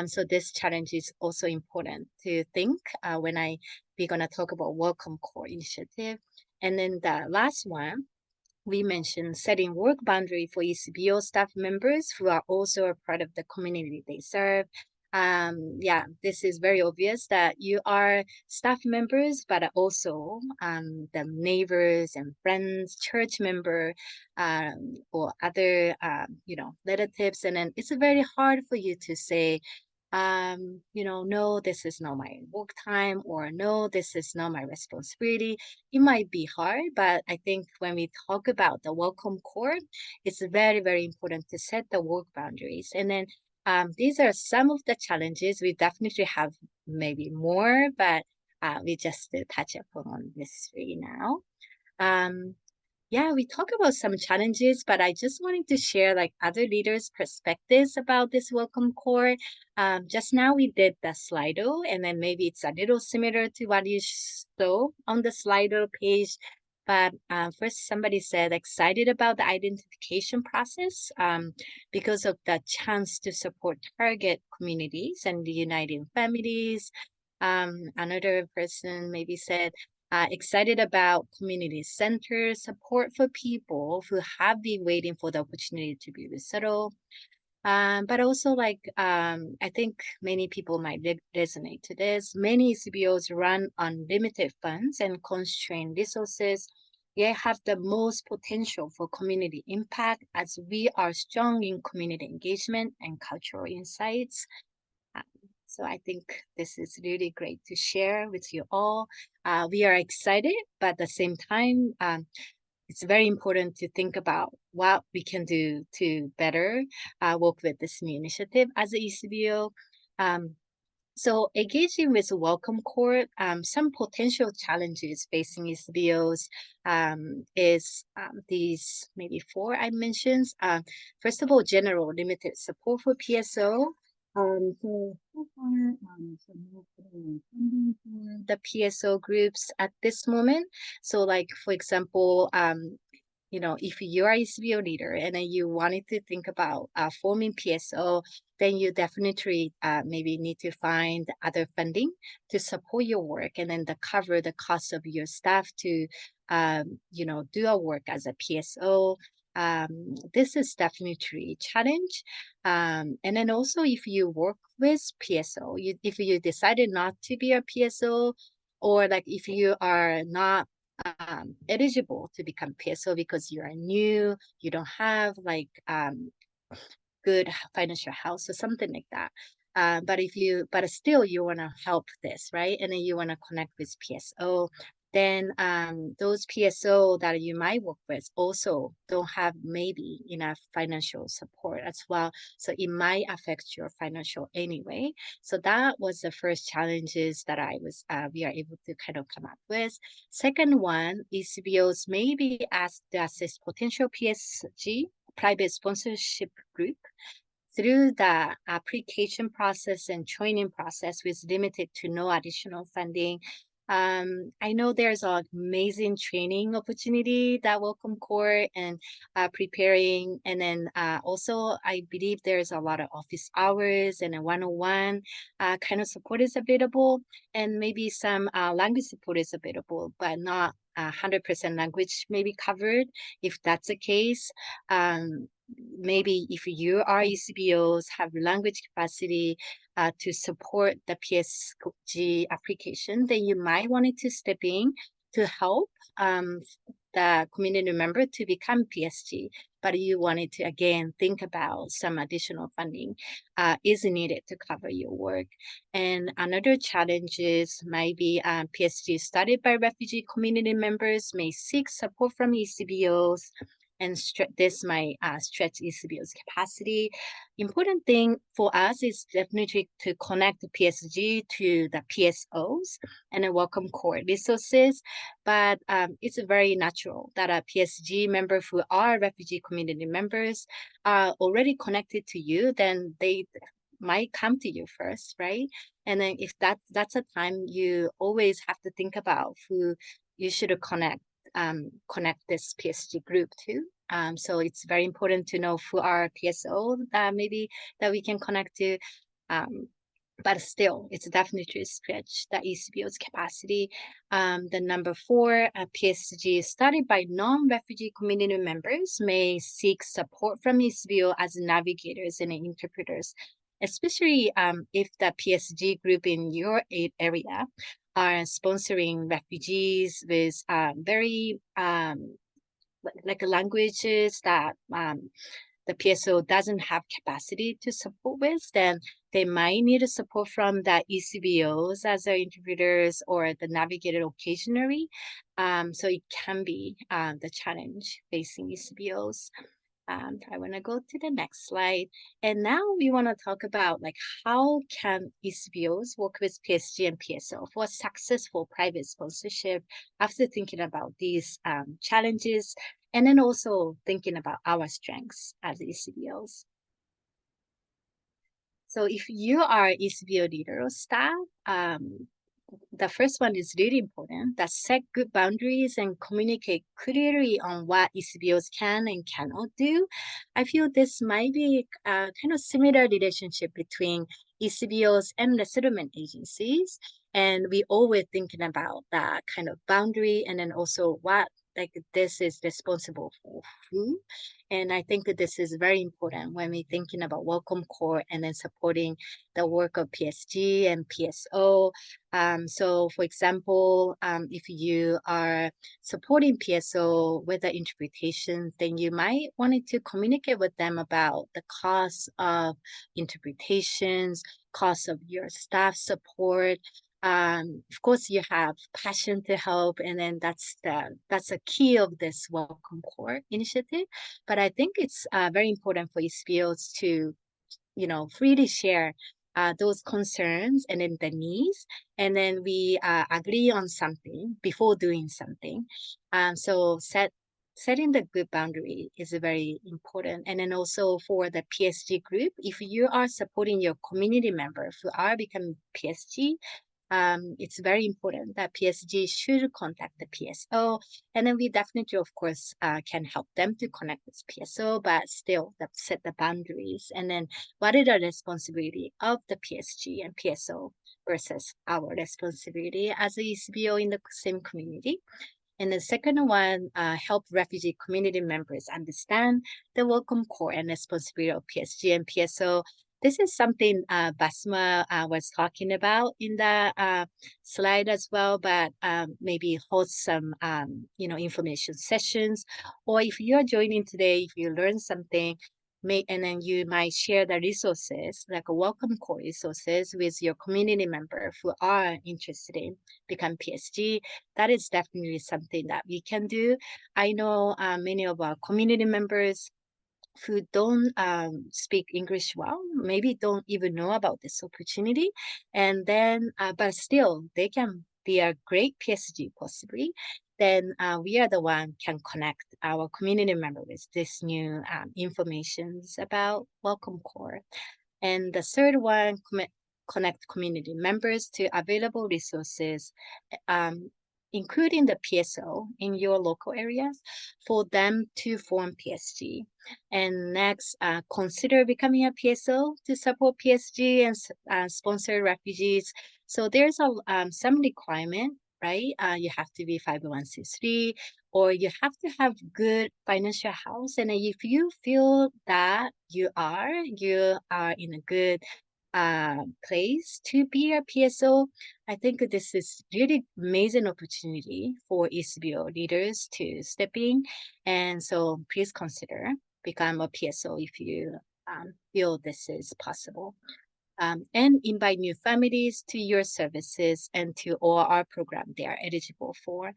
So this challenge is also important to think when we're gonna talk about Welcome Core initiative. And then the last one, we mentioned setting work boundary for ECBO staff members who are also a part of the community they serve. This is very obvious that you are staff members, but also the neighbors and friends, church member, or other, relatives. And then it's very hard for you to say, no, this is not my work time, or no, this is not my responsibility. It might be hard, but I think when we talk about the welcome core, it's very, very important to set the work boundaries. And then these are some of the challenges. We definitely have maybe more, but we just touch upon this three now. We talk about some challenges, but I just wanted to share like other leaders' perspectives about this welcome core. Just now we did the Slido, and then maybe it's a little similar to what you saw on the Slido page. But first, somebody said excited about the identification process because of the chance to support target communities and uniting families. Another person maybe said, excited about community center support for people who have been waiting for the opportunity to be resettled. But also I think many people might resonate to this. Many ECBOs run on limited funds and constrained resources. They have the most potential for community impact as we are strong in community engagement and cultural insights. So I think this is really great to share with you all. We are excited, but at the same time, it's very important to think about what we can do to better work with this new initiative as a ECBO. So engaging with Welcome Core, some potential challenges facing ECBOs is these maybe four I mentioned. First of all, general limited support for PSO. So far, the PSO groups at this moment. So like, for example, if you're a ECBO leader and then you wanted to think about forming PSO, then you definitely maybe need to find other funding to support your work, and then to cover the cost of your staff to, do our work as a PSO. This is definitely a challenge. And then also if you work with PSO, if you decided not to be a PSO, or like if you are not eligible to become PSO because you are new, you don't have like good financial house or something like that. But still you want to help this, right? And then you want to connect with PSO. then those PSO that you might work with also don't have maybe enough financial support as well. So it might affect your financial anyway. So that was the first challenges that we are able to kind of come up with. Second one, ECBOs may be asked to assess potential PSG, private sponsorship group, through the application process and training process with limited to no additional funding. I know there's an amazing training opportunity that Welcome Core and preparing. And then also, I believe there's a lot of office hours and a one-on-one kind of support is available. And maybe some language support is available, but not 100% language may be covered. If that's the case, maybe if you are ECBOs have language capacity to support the PSG application, then you might want to step in to help the community member to become PSG, but you wanted to, again, think about some additional funding is needed to cover your work. And another challenge is maybe PSG started by refugee community members may seek support from ECBOs, and this might stretch ECBO's capacity. Important thing for us is definitely to connect the PSG to the PSOs and a Welcome Core resources. But it's very natural that a PSG member who are refugee community members are already connected to you, then they might come to you first, right? And then if that's a time you always have to think about who you should connect this PSG group to. So it's very important to know who are PSO that maybe that we can connect to. But still, it's definitely a stretch the ECBO's capacity. The number 4, PSG studied by non-refugee community members may seek support from ECBO as navigators and interpreters, especially if the PSG group in your area are sponsoring refugees with very like languages that the PSO doesn't have capacity to support with, then they might need support from the ECBOs as their interpreters or the navigator occasionally. So it can be the challenge facing ECBOs. I want to go to the next slide. And now we want to talk about like how can ECBOs work with PSG and PSO for successful private sponsorship after thinking about these challenges, and then also thinking about our strengths as ECBOs. So if you are ECBO leader or staff, the first one is really important, that set good boundaries and communicate clearly on what ECBOs can and cannot do. I feel this might be a kind of similar relationship between ECBOs and the settlement agencies. And we always thinking about that kind of boundary, and then also what like this is responsible for who. And I think that this is very important when we're thinking about Welcome Core and then supporting the work of PSG and PSO. So for example, if you are supporting PSO with the interpretation, then you might want to communicate with them about the cost of interpretations, cost of your staff support. Of course, you have passion to help, and then that's a key of this Welcome Core initiative. But I think it's very important for ECBOs to, freely share those concerns and then the needs, and then we agree on something before doing something. So setting the good boundary is very important. And then also for the PSG group, if you are supporting your community members who are becoming PSG, it's very important that PSG should contact the PSO, and then we definitely, of course, can help them to connect with PSO, but still set the boundaries, and then what is the responsibility of the PSG and PSO versus our responsibility as a ECBO in the same community. And the second one, help refugee community members understand the Welcome Core and responsibility of PSG and PSO. This is something Basma was talking about in the slide as well, but maybe host some, information sessions. Or if you're joining today, if you learn something, and then you might share the resources, like a welcome core resources with your community member who are interested in become PSG. That is definitely something that we can do. I know many of our community members who don't speak English well, maybe don't even know about this opportunity. And then, but still, they can be a great PSG possibly. Then we are the one can connect our community member with this new informations about Welcome Core. And the third one, connect community members to available resources, um, including the PSO in your local areas for them to form PSG. And next, consider becoming a PSO to support PSG and sponsor refugees. So there's some requirement, right? You have to be 501c3, or you have to have good financial health. And if you feel that you are in a good place to be a PSO, I think this is really amazing opportunity for ECBO leaders to step in. And so please consider become a PSO if you feel this is possible. And invite new families to your services and to OR program they are eligible for.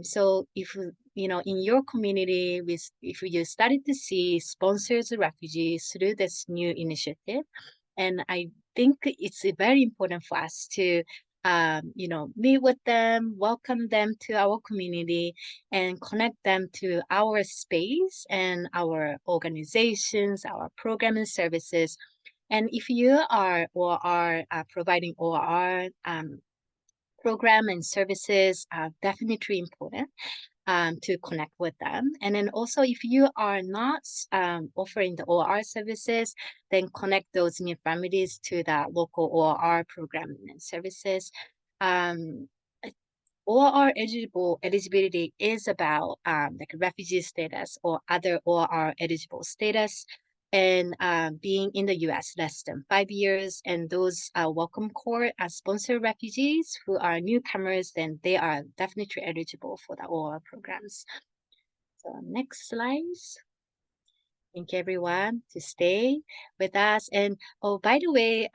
So if you know in your community, if you started to see sponsors refugees through this new initiative, and I think it's very important for us to meet with them, welcome them to our community, and connect them to our space and our organizations, our program and services. And if you are or are providing OR program and services, definitely important to connect with them. And then also, if you are not offering the OR services, then connect those new families to the local OR program and services. OR eligibility is about like refugee status or other OR eligible status, and being in the U.S. less than 5 years. And those Welcome Core sponsor refugees who are newcomers, then they are definitely eligible for the OR programs. So next slide. Thank you everyone to stay with us. And oh, by the way,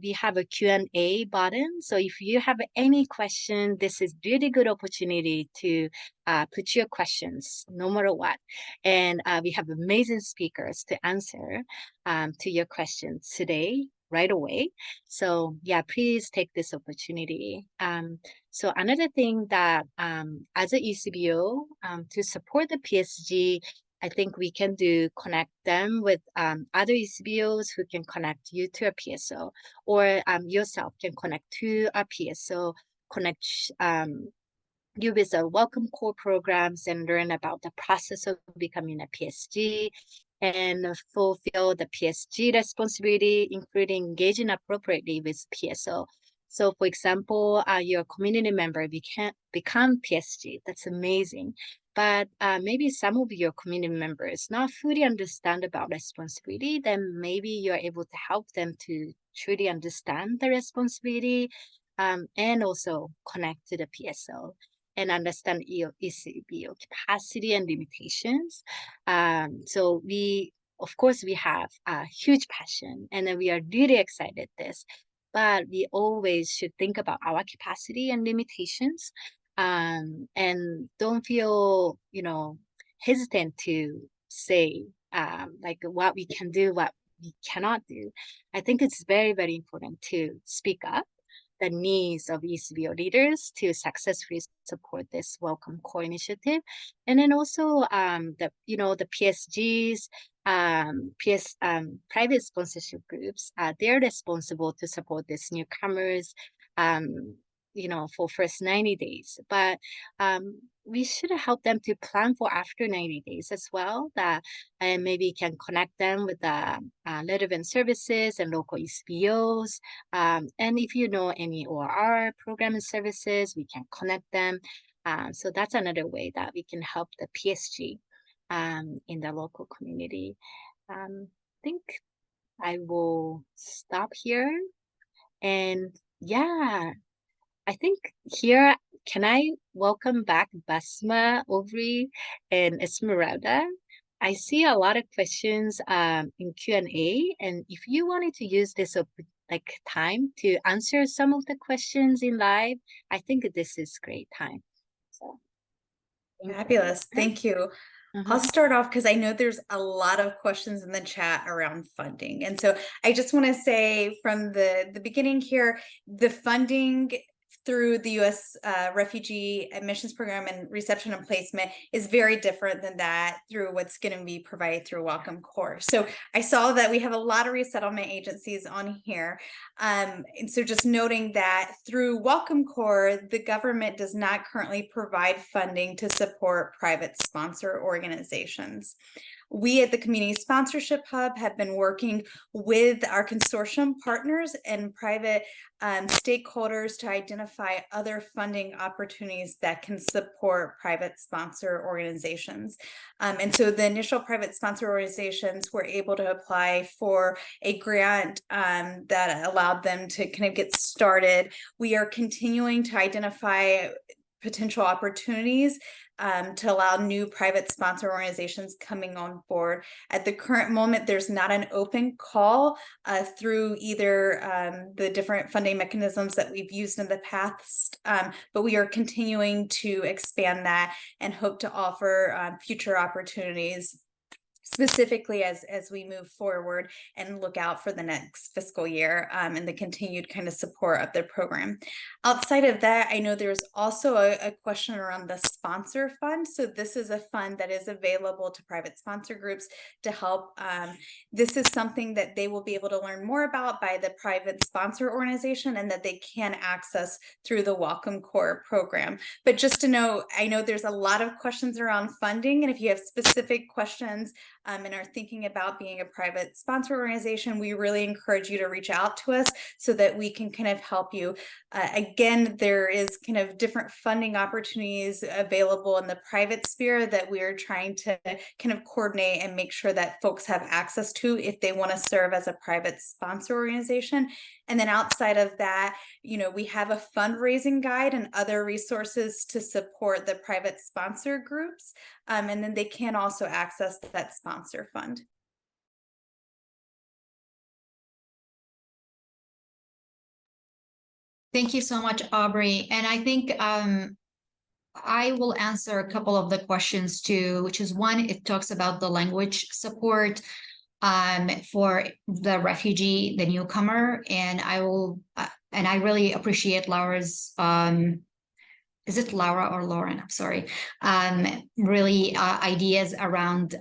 we have a Q&A button. So if you have any question, this is really good opportunity to put your questions no matter what. And we have amazing speakers to answer to your questions today, right away. So yeah, please take this opportunity. So another thing that as a ECBO, to support the PSG, I think we can connect them with other ECBOs who can connect you to a PSO, or yourself can connect to a PSO, connect you with the Welcome Core programs and learn about the process of becoming a PSG and fulfill the PSG responsibility, including engaging appropriately with PSO. So for example, your community member become PSG. That's amazing. But maybe some of your community members not fully understand about responsibility, then maybe you're able to help them to truly understand the responsibility and also connect to the PSO and understand ECBO capacity and limitations. So of course, we have a huge passion and then we are really excited this, but we always should think about our capacity and limitations. And don't feel, hesitant to say like what we can do, what we cannot do. I think it's very, very important to speak up the needs of ECBO leaders to successfully support this Welcome Core initiative. And then also the PSGs, private sponsorship groups, they're responsible to support these newcomers, for first 90 days. But we should help them to plan for after 90 days as well, that and maybe can connect them with the relevant services and local ECBOs. And if you know any OR program and services, we can connect them. So that's another way that we can help the PSG in the local community. I think I will stop here. And yeah, I think here, can I welcome back Basma, Aubrey, and Esmeralda? I see a lot of questions in Q&A, and if you wanted to use this time to answer some of the questions in live, I think this is great time. So Fabulous. Thank you. I'll start off because I know there's a lot of questions in the chat around funding. And so I just want to say from the beginning here, the funding through the U.S. Refugee Admissions Program and Reception and Placement is very different than that through what's going to be provided through Welcome Corps. So I saw that we have a lot of resettlement agencies on here. And so just noting that through Welcome Corps, the government does not currently provide funding to support private sponsor organizations. We at the Community Sponsorship Hub have been working with our consortium partners and private stakeholders to identify other funding opportunities that can support private sponsor organizations. And so the initial private sponsor organizations were able to apply for a grant that allowed them to kind of get started. We are continuing to identify potential opportunities to allow new private sponsor organizations coming on board. At the current moment, there's not an open call through either the different funding mechanisms that we've used in the past, but we are continuing to expand that and hope to offer future opportunities, specifically as we move forward and look out for the next fiscal year and the continued kind of support of the program. Outside of that, I know there's also a question around the sponsor fund. So this is a fund that is available to private sponsor groups to help. This is something that they will be able to learn more about by the private sponsor organization and that they can access through the Welcome Corps program. But just to know, I know there's a lot of questions around funding, and if you have specific questions and are thinking about being a private sponsor organization, we really encourage you to reach out to us so that we can kind of help you. Again, there is kind of different funding opportunities available in the private sphere that we are trying to kind of coordinate and make sure that folks have access to if they want to serve as a private sponsor organization. And then outside of that, you know, we have a fundraising guide and other resources to support the private sponsor groups. And then they can also access that sponsor fund. Thank you so much, Aubrey. And I think I will answer a couple of the questions too, which is one, it talks about the language support for the refugee, the newcomer. And I will, and I really appreciate Laura's, is it Laura or Lauren? I'm sorry. Really ideas around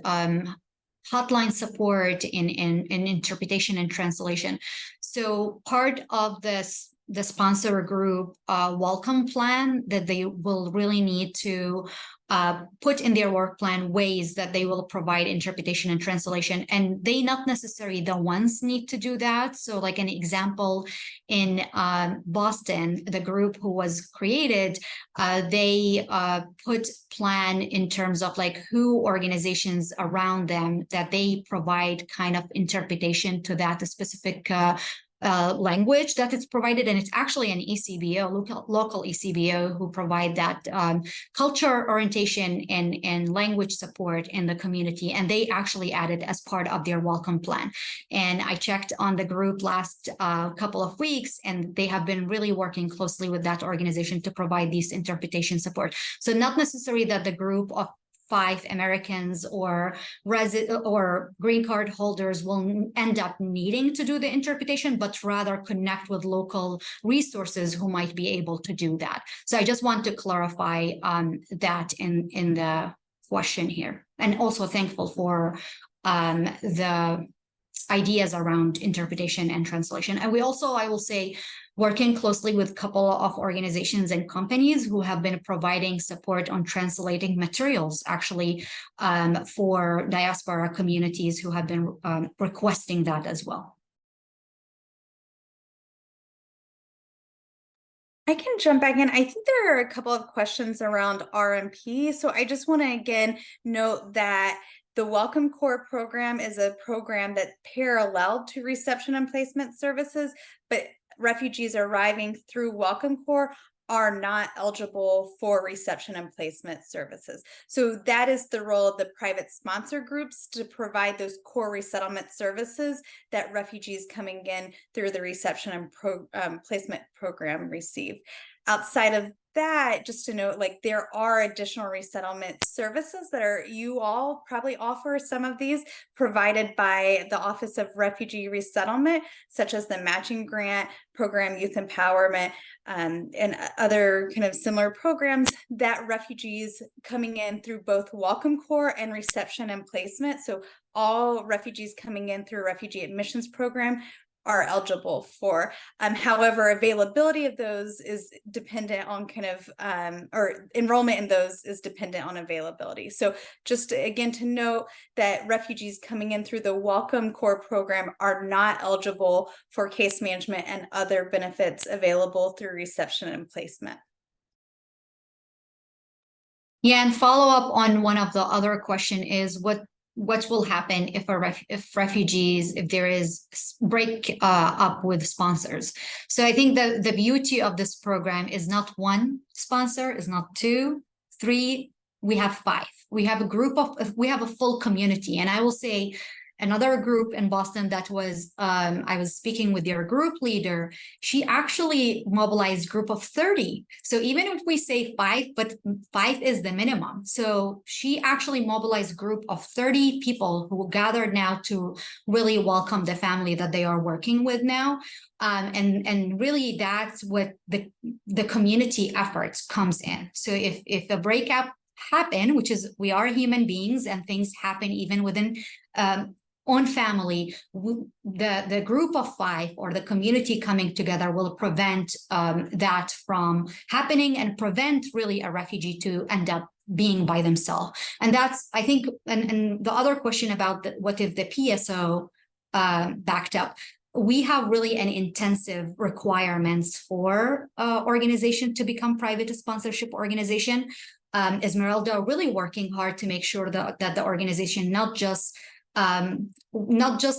hotline support in interpretation and translation. So part of this, the sponsor group welcome plan that they will really need to put in their work plan ways that they will provide interpretation and translation, and they not necessarily the ones need to do that. So like an example in Boston, the group who was created, they put plan in terms of like who organizations around them that they provide kind of interpretation to that specific language that it's provided, and it's actually an ECBO, local ECBO, who provide that culture orientation and language support in the community, and they actually added as part of their welcome plan. And I checked on the group last couple of weeks, and they have been really working closely with that organization to provide these interpretation support. So not necessarily that the group of 5 Americans or green card holders will end up needing to do the interpretation, but rather connect with local resources who might be able to do that. So I just want to clarify that in the question here, and also thankful for the ideas around interpretation and translation. And we also, I will say, working closely with a couple of organizations and companies who have been providing support on translating materials, actually, for diaspora communities who have been requesting that as well. I can jump back in. I think there are a couple of questions around RMP. So I just want to again note that the Welcome Corps program is a program that paralleled to reception and placement services, but refugees arriving through Welcome Corps are not eligible for reception and placement services. So that is the role of the private sponsor groups, to provide those core resettlement services that refugees coming in through the reception and placement program receive. Outside of that, just to note, like, there are additional resettlement services that you all probably offer some of these, provided by the Office of Refugee Resettlement, such as the matching grant program, youth empowerment, and other kind of similar programs that refugees coming in through both Welcome Corps and reception and placement. So all refugees coming in through a refugee admissions program are eligible for. However, availability of those is dependent on or enrollment in those is dependent on availability. So just again to note that refugees coming in through the Welcome Corps program are not eligible for case management and other benefits available through reception and placement. Yeah, and follow up on one of the other question is what will happen if refugees, if there is break up with sponsors. So I think the beauty of this program is not one sponsor, is not 2, 3, we have 5. We have a full community. And I will say another group in Boston that was, I was speaking with their group leader, she actually mobilized group of 30. So even if we say 5, but 5 is the minimum. So she actually mobilized a group of 30 people who gathered now to really welcome the family that they are working with now. And really that's what the community efforts comes in. So if a breakup happen, which is, we are human beings and things happen even within own family, the group of 5 or the community coming together will prevent that from happening and prevent really a refugee to end up being by themselves. And that's, I think, and the other question about what if the PSO backed up, we have really an intensive requirements for organization to become private sponsorship organization. Esmeralda really working hard to make sure that the organization not just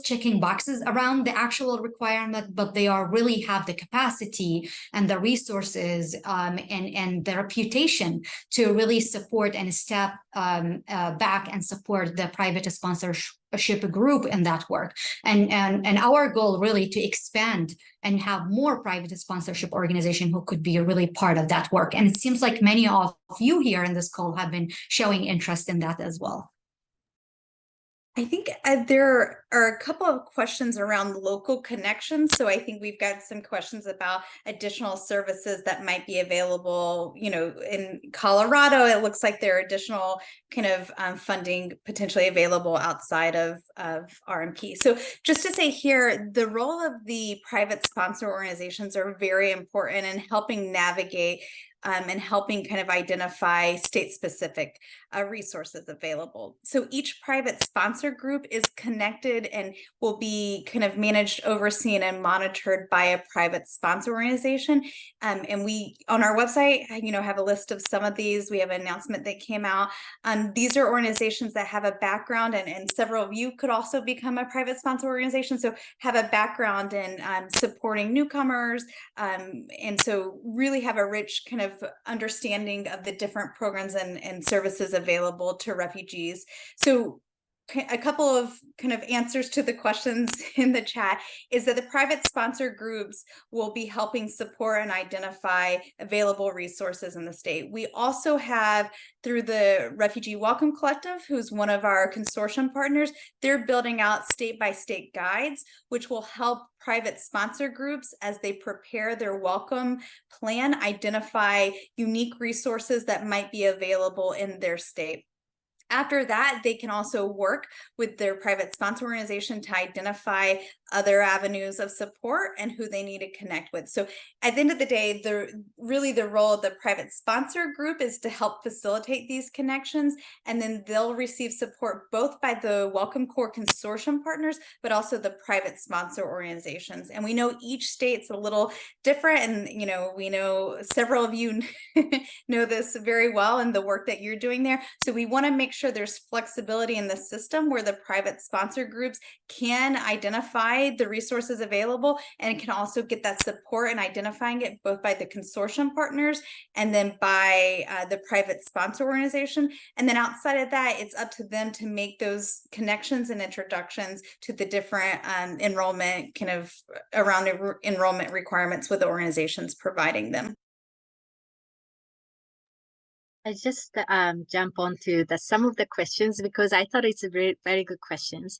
checking boxes around the actual requirement, but they are really have the capacity and the resources and the reputation to really support and step back and support the private sponsorship group in that work. And our goal really to expand and have more private sponsorship organization who could be really part of that work. And it seems like many of you here in this call have been showing interest in that as well. I think there are a couple of questions around local connections. So I think we've got some questions about additional services that might be available. You know, in Colorado, it looks like there are additional kind of funding potentially available outside of RMP. So just to say here, the role of the private sponsor organizations are very important in helping navigate and helping kind of identify state-specific resources available. So each private sponsor group is connected and will be kind of managed, overseen, and monitored by a private sponsor organization. And we, on our website, you know, have a list of some of these. We have an announcement that came out. These are organizations that have a background, and several of you could also become a private sponsor organization. So have a background in supporting newcomers, and so really have a rich kind of understanding of the different programs and services available to refugees. So a couple of kind of answers to the questions in the chat is that the private sponsor groups will be helping support and identify available resources in the state. We also have, through the Refugee Welcome Collective, who's one of our consortium partners, they're building out state-by-state guides, which will help private sponsor groups as they prepare their welcome plan, identify unique resources that might be available in their state. After that, they can also work with their private sponsor organization to identify other avenues of support and who they need to connect with. So at the end of the day, really the role of the private sponsor group is to help facilitate these connections, and then they'll receive support both by the Welcome Corps consortium partners, but also the private sponsor organizations. And we know each state's a little different, and you know, we know several of you know this very well in the work that you're doing there. So we want to make sure there's flexibility in the system where the private sponsor groups can identify identify the resources available, and can also get that support in identifying it both by the consortium partners and then by the private sponsor organization. And then outside of that, it's up to them to make those connections and introductions to the different enrollment, kind of around enrollment requirements with the organizations providing them. I just jump onto some of the questions because I thought it's a very, very good questions.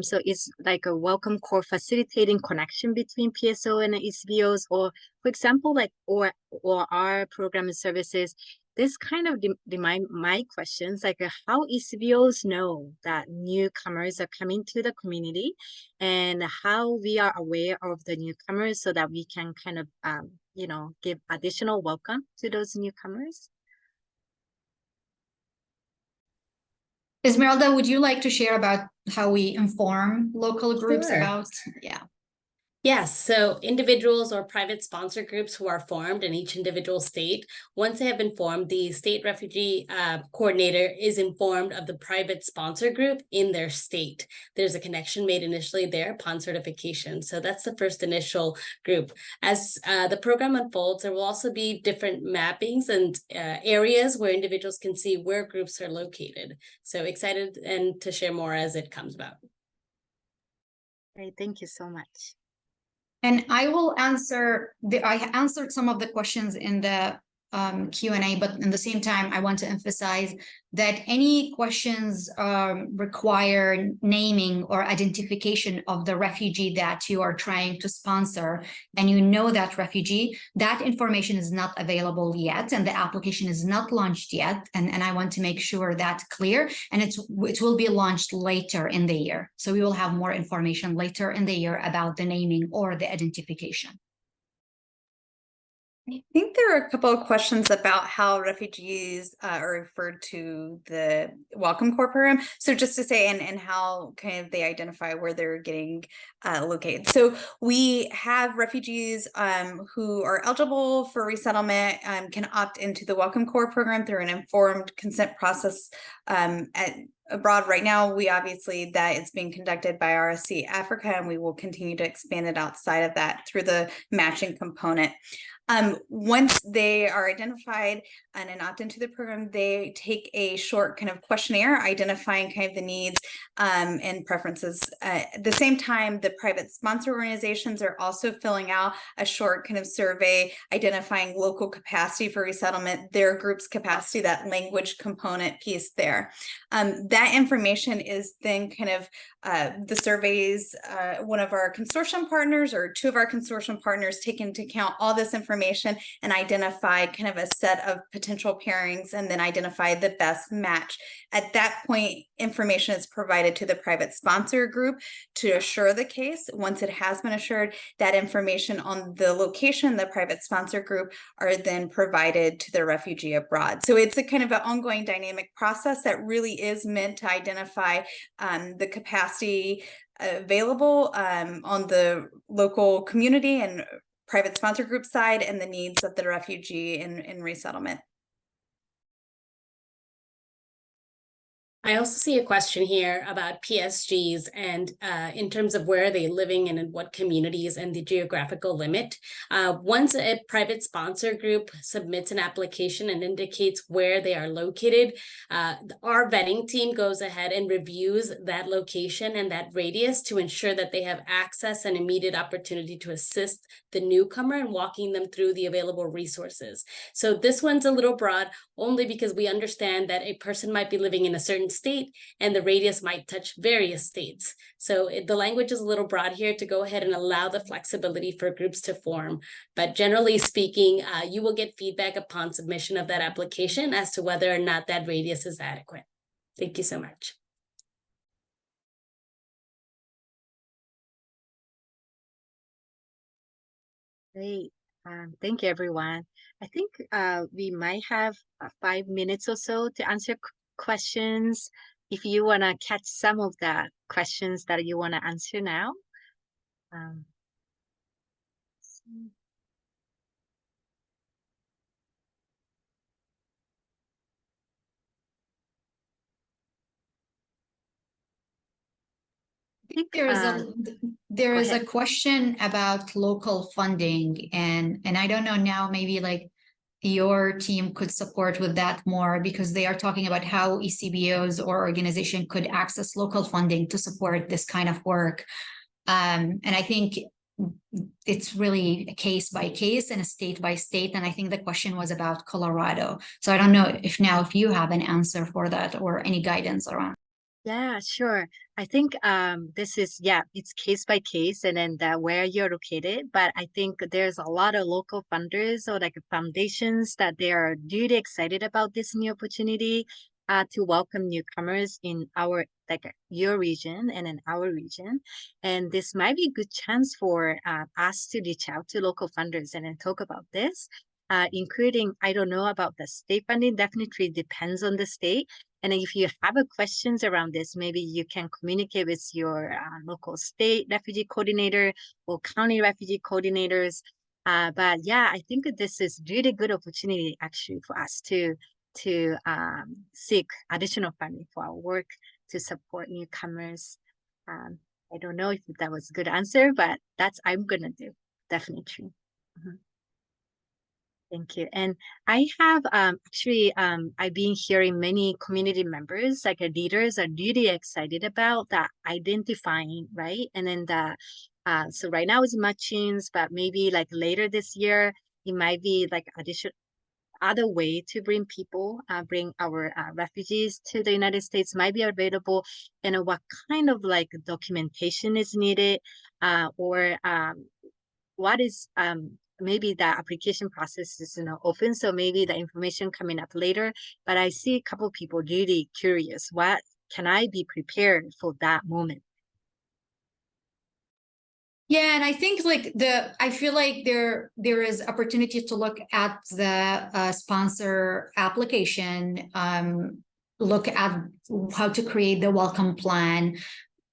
So it's like a welcome core facilitating connection between PSO and ECBOs, or for example, like or our program and services. This kind of my questions, like how ECBOs know that newcomers are coming to the community, and how we are aware of the newcomers so that we can kind of give additional welcome to those newcomers. Esmeralda, would you like to share about how we inform local groups Sure. about, yeah. Yes, so individuals or private sponsor groups who are formed in each individual state, once they have been formed, the state refugee coordinator is informed of the private sponsor group in their state. There's a connection made initially there upon certification. So that's the first initial group. As the program unfolds, there will also be different mappings and areas where individuals can see where groups are located. So excited and to share more as it comes about. Great, thank you so much. And I will answer I answered some of the questions in the Q&A, but in the same time, I want to emphasize that any questions require naming or identification of the refugee that you are trying to sponsor, and you know that refugee, that information is not available yet, and the application is not launched yet, and I want to make sure that's clear, and it will be launched later in the year. So we will have more information later in the year about the naming or the identification. I think there are a couple of questions about how refugees are referred to the Welcome Corps program. So just to say, and how kind of they identify where they're getting located. So we have refugees who are eligible for resettlement can opt into the Welcome Corps program through an informed consent process abroad. Right now, we obviously that it's being conducted by RSC Africa, and we will continue to expand it outside of that through the matching component. Once they are identified and opt into the program, they take a short kind of questionnaire identifying kind of the needs and preferences. At the same time, the private sponsor organizations are also filling out a short kind of survey identifying local capacity for resettlement, their group's capacity, that language component piece there. That information is then kind of the surveys, one of our consortium partners or two of our consortium partners take into account all this information and identify kind of a set of potential pairings, and then identify the best match. At that point, information is provided to the private sponsor group to assure the case. Once it has been assured, that information on the location, the private sponsor group, are then provided to the refugee abroad. So it's a kind of an ongoing dynamic process that really is meant to identify the capacity available on the local community and private sponsor group side, and the needs of the refugee in resettlement. I also see a question here about PSGs and in terms of where are they living and in what communities and the geographical limit. Once a private sponsor group submits an application and indicates where they are located, our vetting team goes ahead and reviews that location and that radius to ensure that they have access and immediate opportunity to assist the newcomer in walking them through the available resources. So this one's a little broad only because we understand that a person might be living in a certain state and the radius might touch various states. So the language is a little broad here to go ahead and allow the flexibility for groups to form. But generally speaking, you will get feedback upon submission of that application as to whether or not that radius is adequate. Thank you so much. Great. Thank you, everyone. I think we might have 5 minutes or so to answer questions. If you want to catch some of the questions that you want to answer now. think there is a question about local funding, and I don't know now, maybe like your team could support with that more, because they are talking about how ECBOs or organization could access local funding to support this kind of work. And I think it's really a case by case and a state by state. And I think the question was about Colorado. So I don't know if you have an answer for that or any guidance around. Yeah, sure. I think this is, it's case by case and then where you're located. But I think there's a lot of local funders or like foundations that they are really excited about this new opportunity to welcome newcomers in our, like your region and in our region. And this might be a good chance for us to reach out to local funders and then talk about this, including, I don't know about the state funding, definitely depends on the state. And if you have questions around this, maybe you can communicate with your local state refugee coordinator or county refugee coordinators. But yeah, I think that this is really good opportunity actually for us to seek additional funding for our work to support newcomers. I don't know if that was a good answer, but that's I'm gonna do, definitely. Mm-hmm. Thank you. And I have actually I've been hearing many community members, like leaders, are really excited about that identifying, right? And then so right now it's matchings, but maybe like later this year it might be like additional other way to bring people, bring our refugees to the United States might be available, and what kind of like documentation is needed, or what is maybe the application process is open, so maybe the information coming up later. But I see a couple of people really curious, what can I be prepared for that moment? Yeah, and I think like I feel like there is opportunity to look at the sponsor application, look at how to create the welcome plan,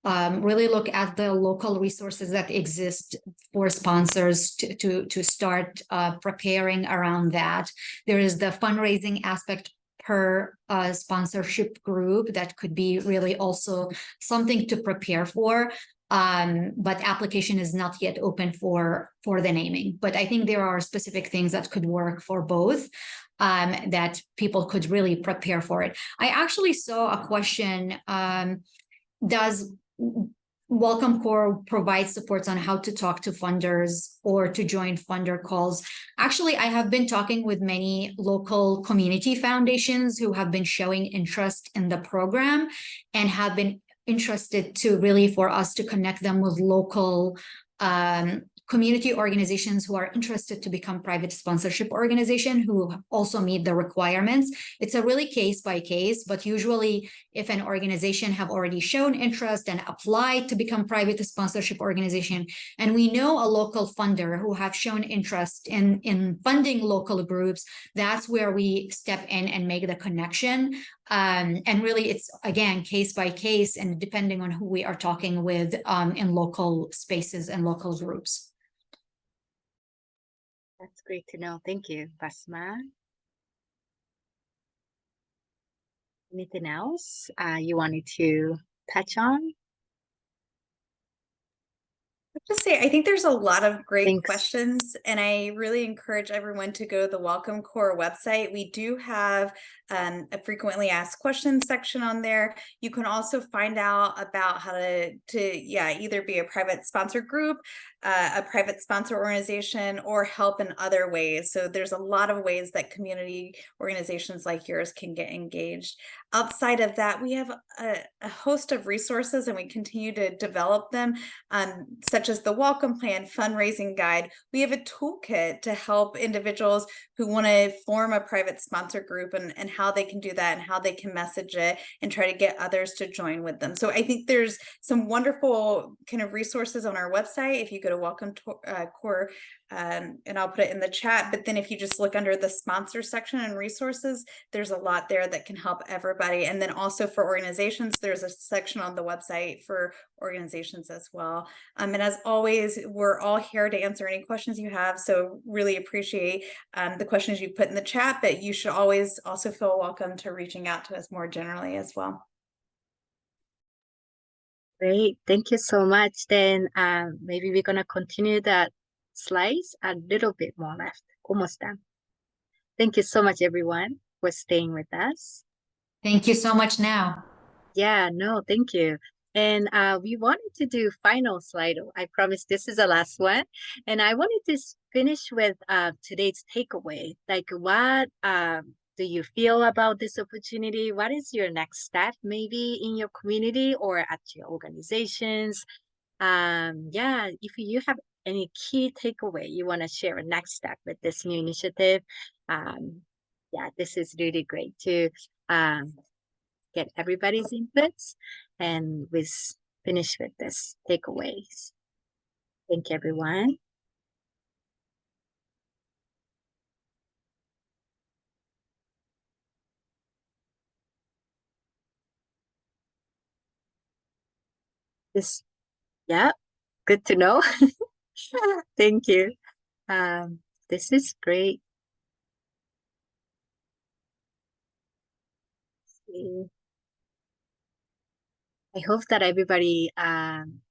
really look at the local resources that exist for sponsors to start preparing around that. There is the fundraising aspect per sponsorship group that could be really also something to prepare for. But application is not yet open for the naming. But I think there are specific things that could work for both, that people could really prepare for it. I actually saw a question, does Welcome Corps provide supports on how to talk to funders or to join funder calls? Actually, I have been talking with many local community foundations who have been showing interest in the program and have been interested to really for us to connect them with local community organizations who are interested to become private sponsorship organization who also meet the requirements. It's a really case by case, but usually if an organization have already shown interest and applied to become private sponsorship organization, and we know a local funder who have shown interest in funding local groups, that's where we step in and make the connection. And really it's again case by case and depending on who we are talking with in local spaces and local groups. That's great to know. Thank you, Basma. Anything else you wanted to touch on? Just say, I think there's a lot of great Thanks. questions, and I really encourage everyone to go to the Welcome Corps website. We do have a frequently asked questions section on there. You can also find out about how to either be a private sponsor group, a private sponsor organization, or help in other ways. So there's a lot of ways that community organizations like yours can get engaged. Outside of that, we have a host of resources, and we continue to develop them, such as the Welcome Plan fundraising guide. We have a toolkit to help individuals who want to form a private sponsor group and how they can do that and how they can message it and try to get others to join with them. So I think there's some wonderful kind of resources on our website. If you go to Welcome Corps, and I'll put it in the chat, but then if you just look under the sponsor section and resources, there's a lot there that can help everybody. And then also for organizations, there's a section on the website for organizations as well. And as always, we're all here to answer any questions you have. So really appreciate the questions you put in the chat, but you should always also feel welcome to reaching out to us more generally as well. Great. Thank you so much. Then maybe we're going to continue that slides a little bit more left. Almost done. Thank you so much, everyone, for staying with us. Thank you so much now. Yeah, no, thank you. And we wanted to do final slide. I promise this is the last one. And I wanted to finish with today's takeaway. Like, what do you feel about this opportunity? What is your next step, maybe in your community or at your organizations? Yeah, if you have any key takeaway you want to share a next step with this new initiative, yeah, this is really great to get everybody's inputs, and we finish with this takeaways. Thank you, everyone. This, yeah, good to know. Thank you. This is great. I hope that everybody,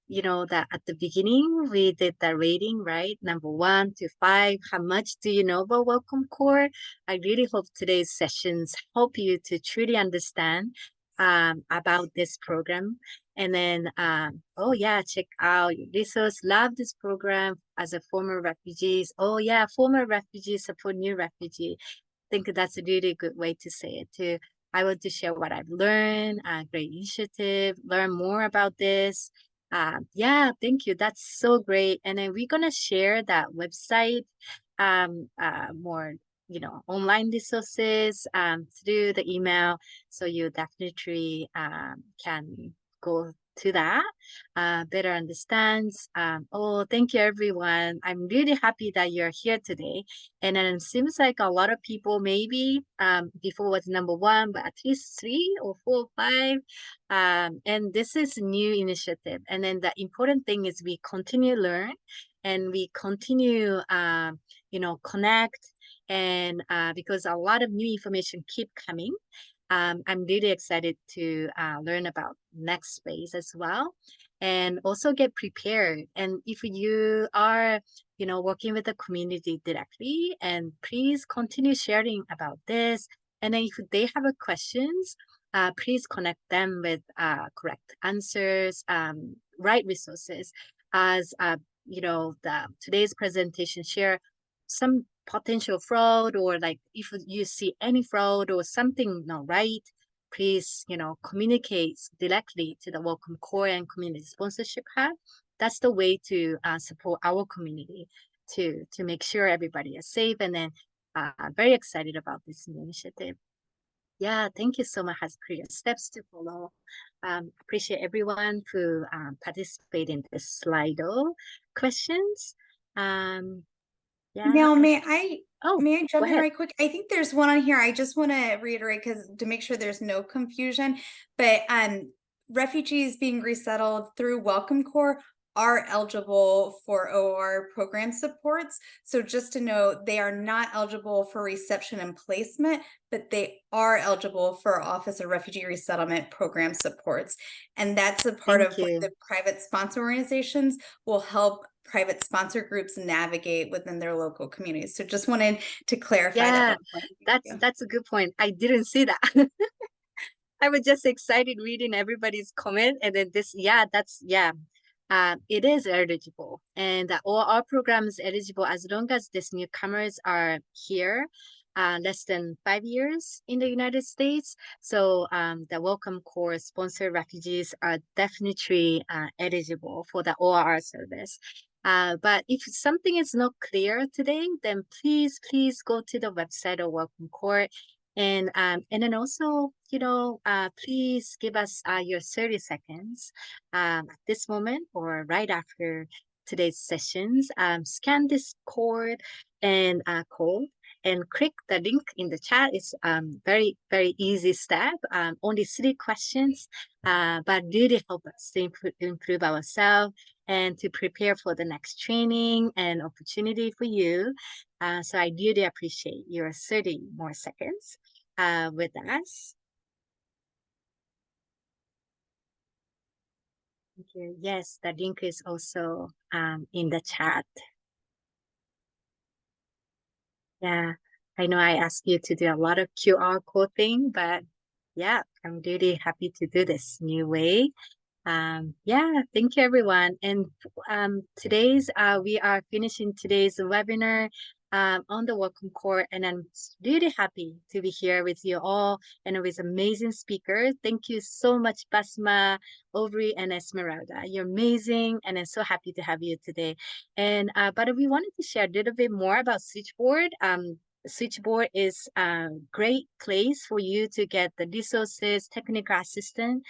you know, that at the beginning we did the rating, right? Number 1 to 5. How much do you know about Welcome Core? I really hope today's sessions help you to truly understand about this program. And then, oh yeah, check out your resource. Love this program as a former refugees. Oh yeah, former refugees support new refugee. I think that's a really good way to say it too. I want to share what I've learned, great initiative, learn more about this. Yeah, thank you. That's so great. And then we're going to share that website, more, you know, online resources through the email. So you definitely can go to that, better understands. Oh, thank you, everyone. I'm really happy that you're here today. And then it seems like a lot of people maybe before was number 1, but at least 3 or 4 or 5. And this is a new initiative. And then the important thing is we continue to learn and we continue, you know, connect. And because a lot of new information keep coming, I'm really excited to learn about next phase as well, and also get prepared. And if you are, you know, working with the community directly, and please continue sharing about this. And then if they have a questions, please connect them with correct answers, right resources. As you know, today's presentation share some potential fraud, or like if you see any fraud or something not right, please, you know, communicate directly to the Welcome Core and Community Sponsorship Hub. That's the way to support our community to make sure everybody is safe. And then very excited about this new initiative. Yeah, thank you so much. Has clear steps to follow. Appreciate everyone who participate in this Slido questions. Yeah. Now, may I Oh, jump in ahead. right quick? I think there's one on here. I just want to reiterate because to make sure there's no confusion, but refugees being resettled through Welcome Corps are eligible for OR program supports. So just to note, they are not eligible for reception and placement, but they are eligible for Office of Refugee Resettlement program supports. And that's a part of what the private sponsor organizations will help private sponsor groups navigate within their local communities. So just wanted to clarify that. That's a good point. I didn't see that. I was just excited reading everybody's comment, and then this, it is eligible, and all our programs eligible as long as these newcomers are here less than 5 years in the United States. So the Welcome Corps sponsored refugees are definitely eligible for the OR service. But if something is not clear today, then please go to the website of Welcome Corps. And then also, you know, please give us your 30 seconds at this moment or right after today's sessions. Scan this code and code and click the link in the chat. It's very easy step. Only 3 questions, but really help us to improve ourselves and to prepare for the next training and opportunity for you. So I really appreciate your 30 more seconds with us. Thank you. Yes, the link is also in the chat. Yeah, I know I asked you to do a lot of QR code thing, but yeah, I'm really happy to do this new way. Yeah, thank you everyone. And today's we are finishing today's webinar on the Welcome Core, and I'm really happy to be here with you all and with amazing speakers. Thank you so much, Basma, Aubrey, and Esmeralda. You're amazing, and I'm so happy to have you today. And but we wanted to share a little bit more about Switchboard. Switchboard is a great place for you to get the resources, technical assistance.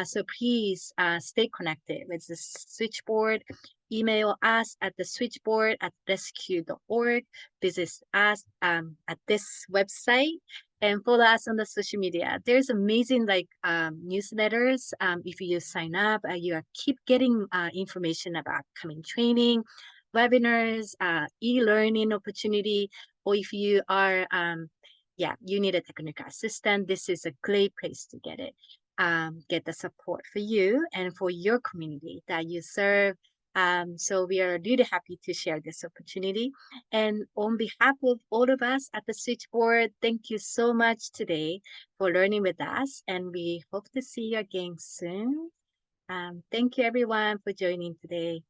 So please stay connected with the Switchboard. Email us at the switchboard@rescue.org. Visit us at this website and follow us on the social media. There's amazing newsletters. If you sign up, you keep getting information about coming training, webinars, e-learning opportunity, or if you are you need a technical assistant, this is a great place to get it. Get the support for you and for your community that you serve. So we are really happy to share this opportunity. And on behalf of all of us at the Switchboard, thank you so much today for learning with us. And we hope to see you again soon. Thank you everyone for joining today.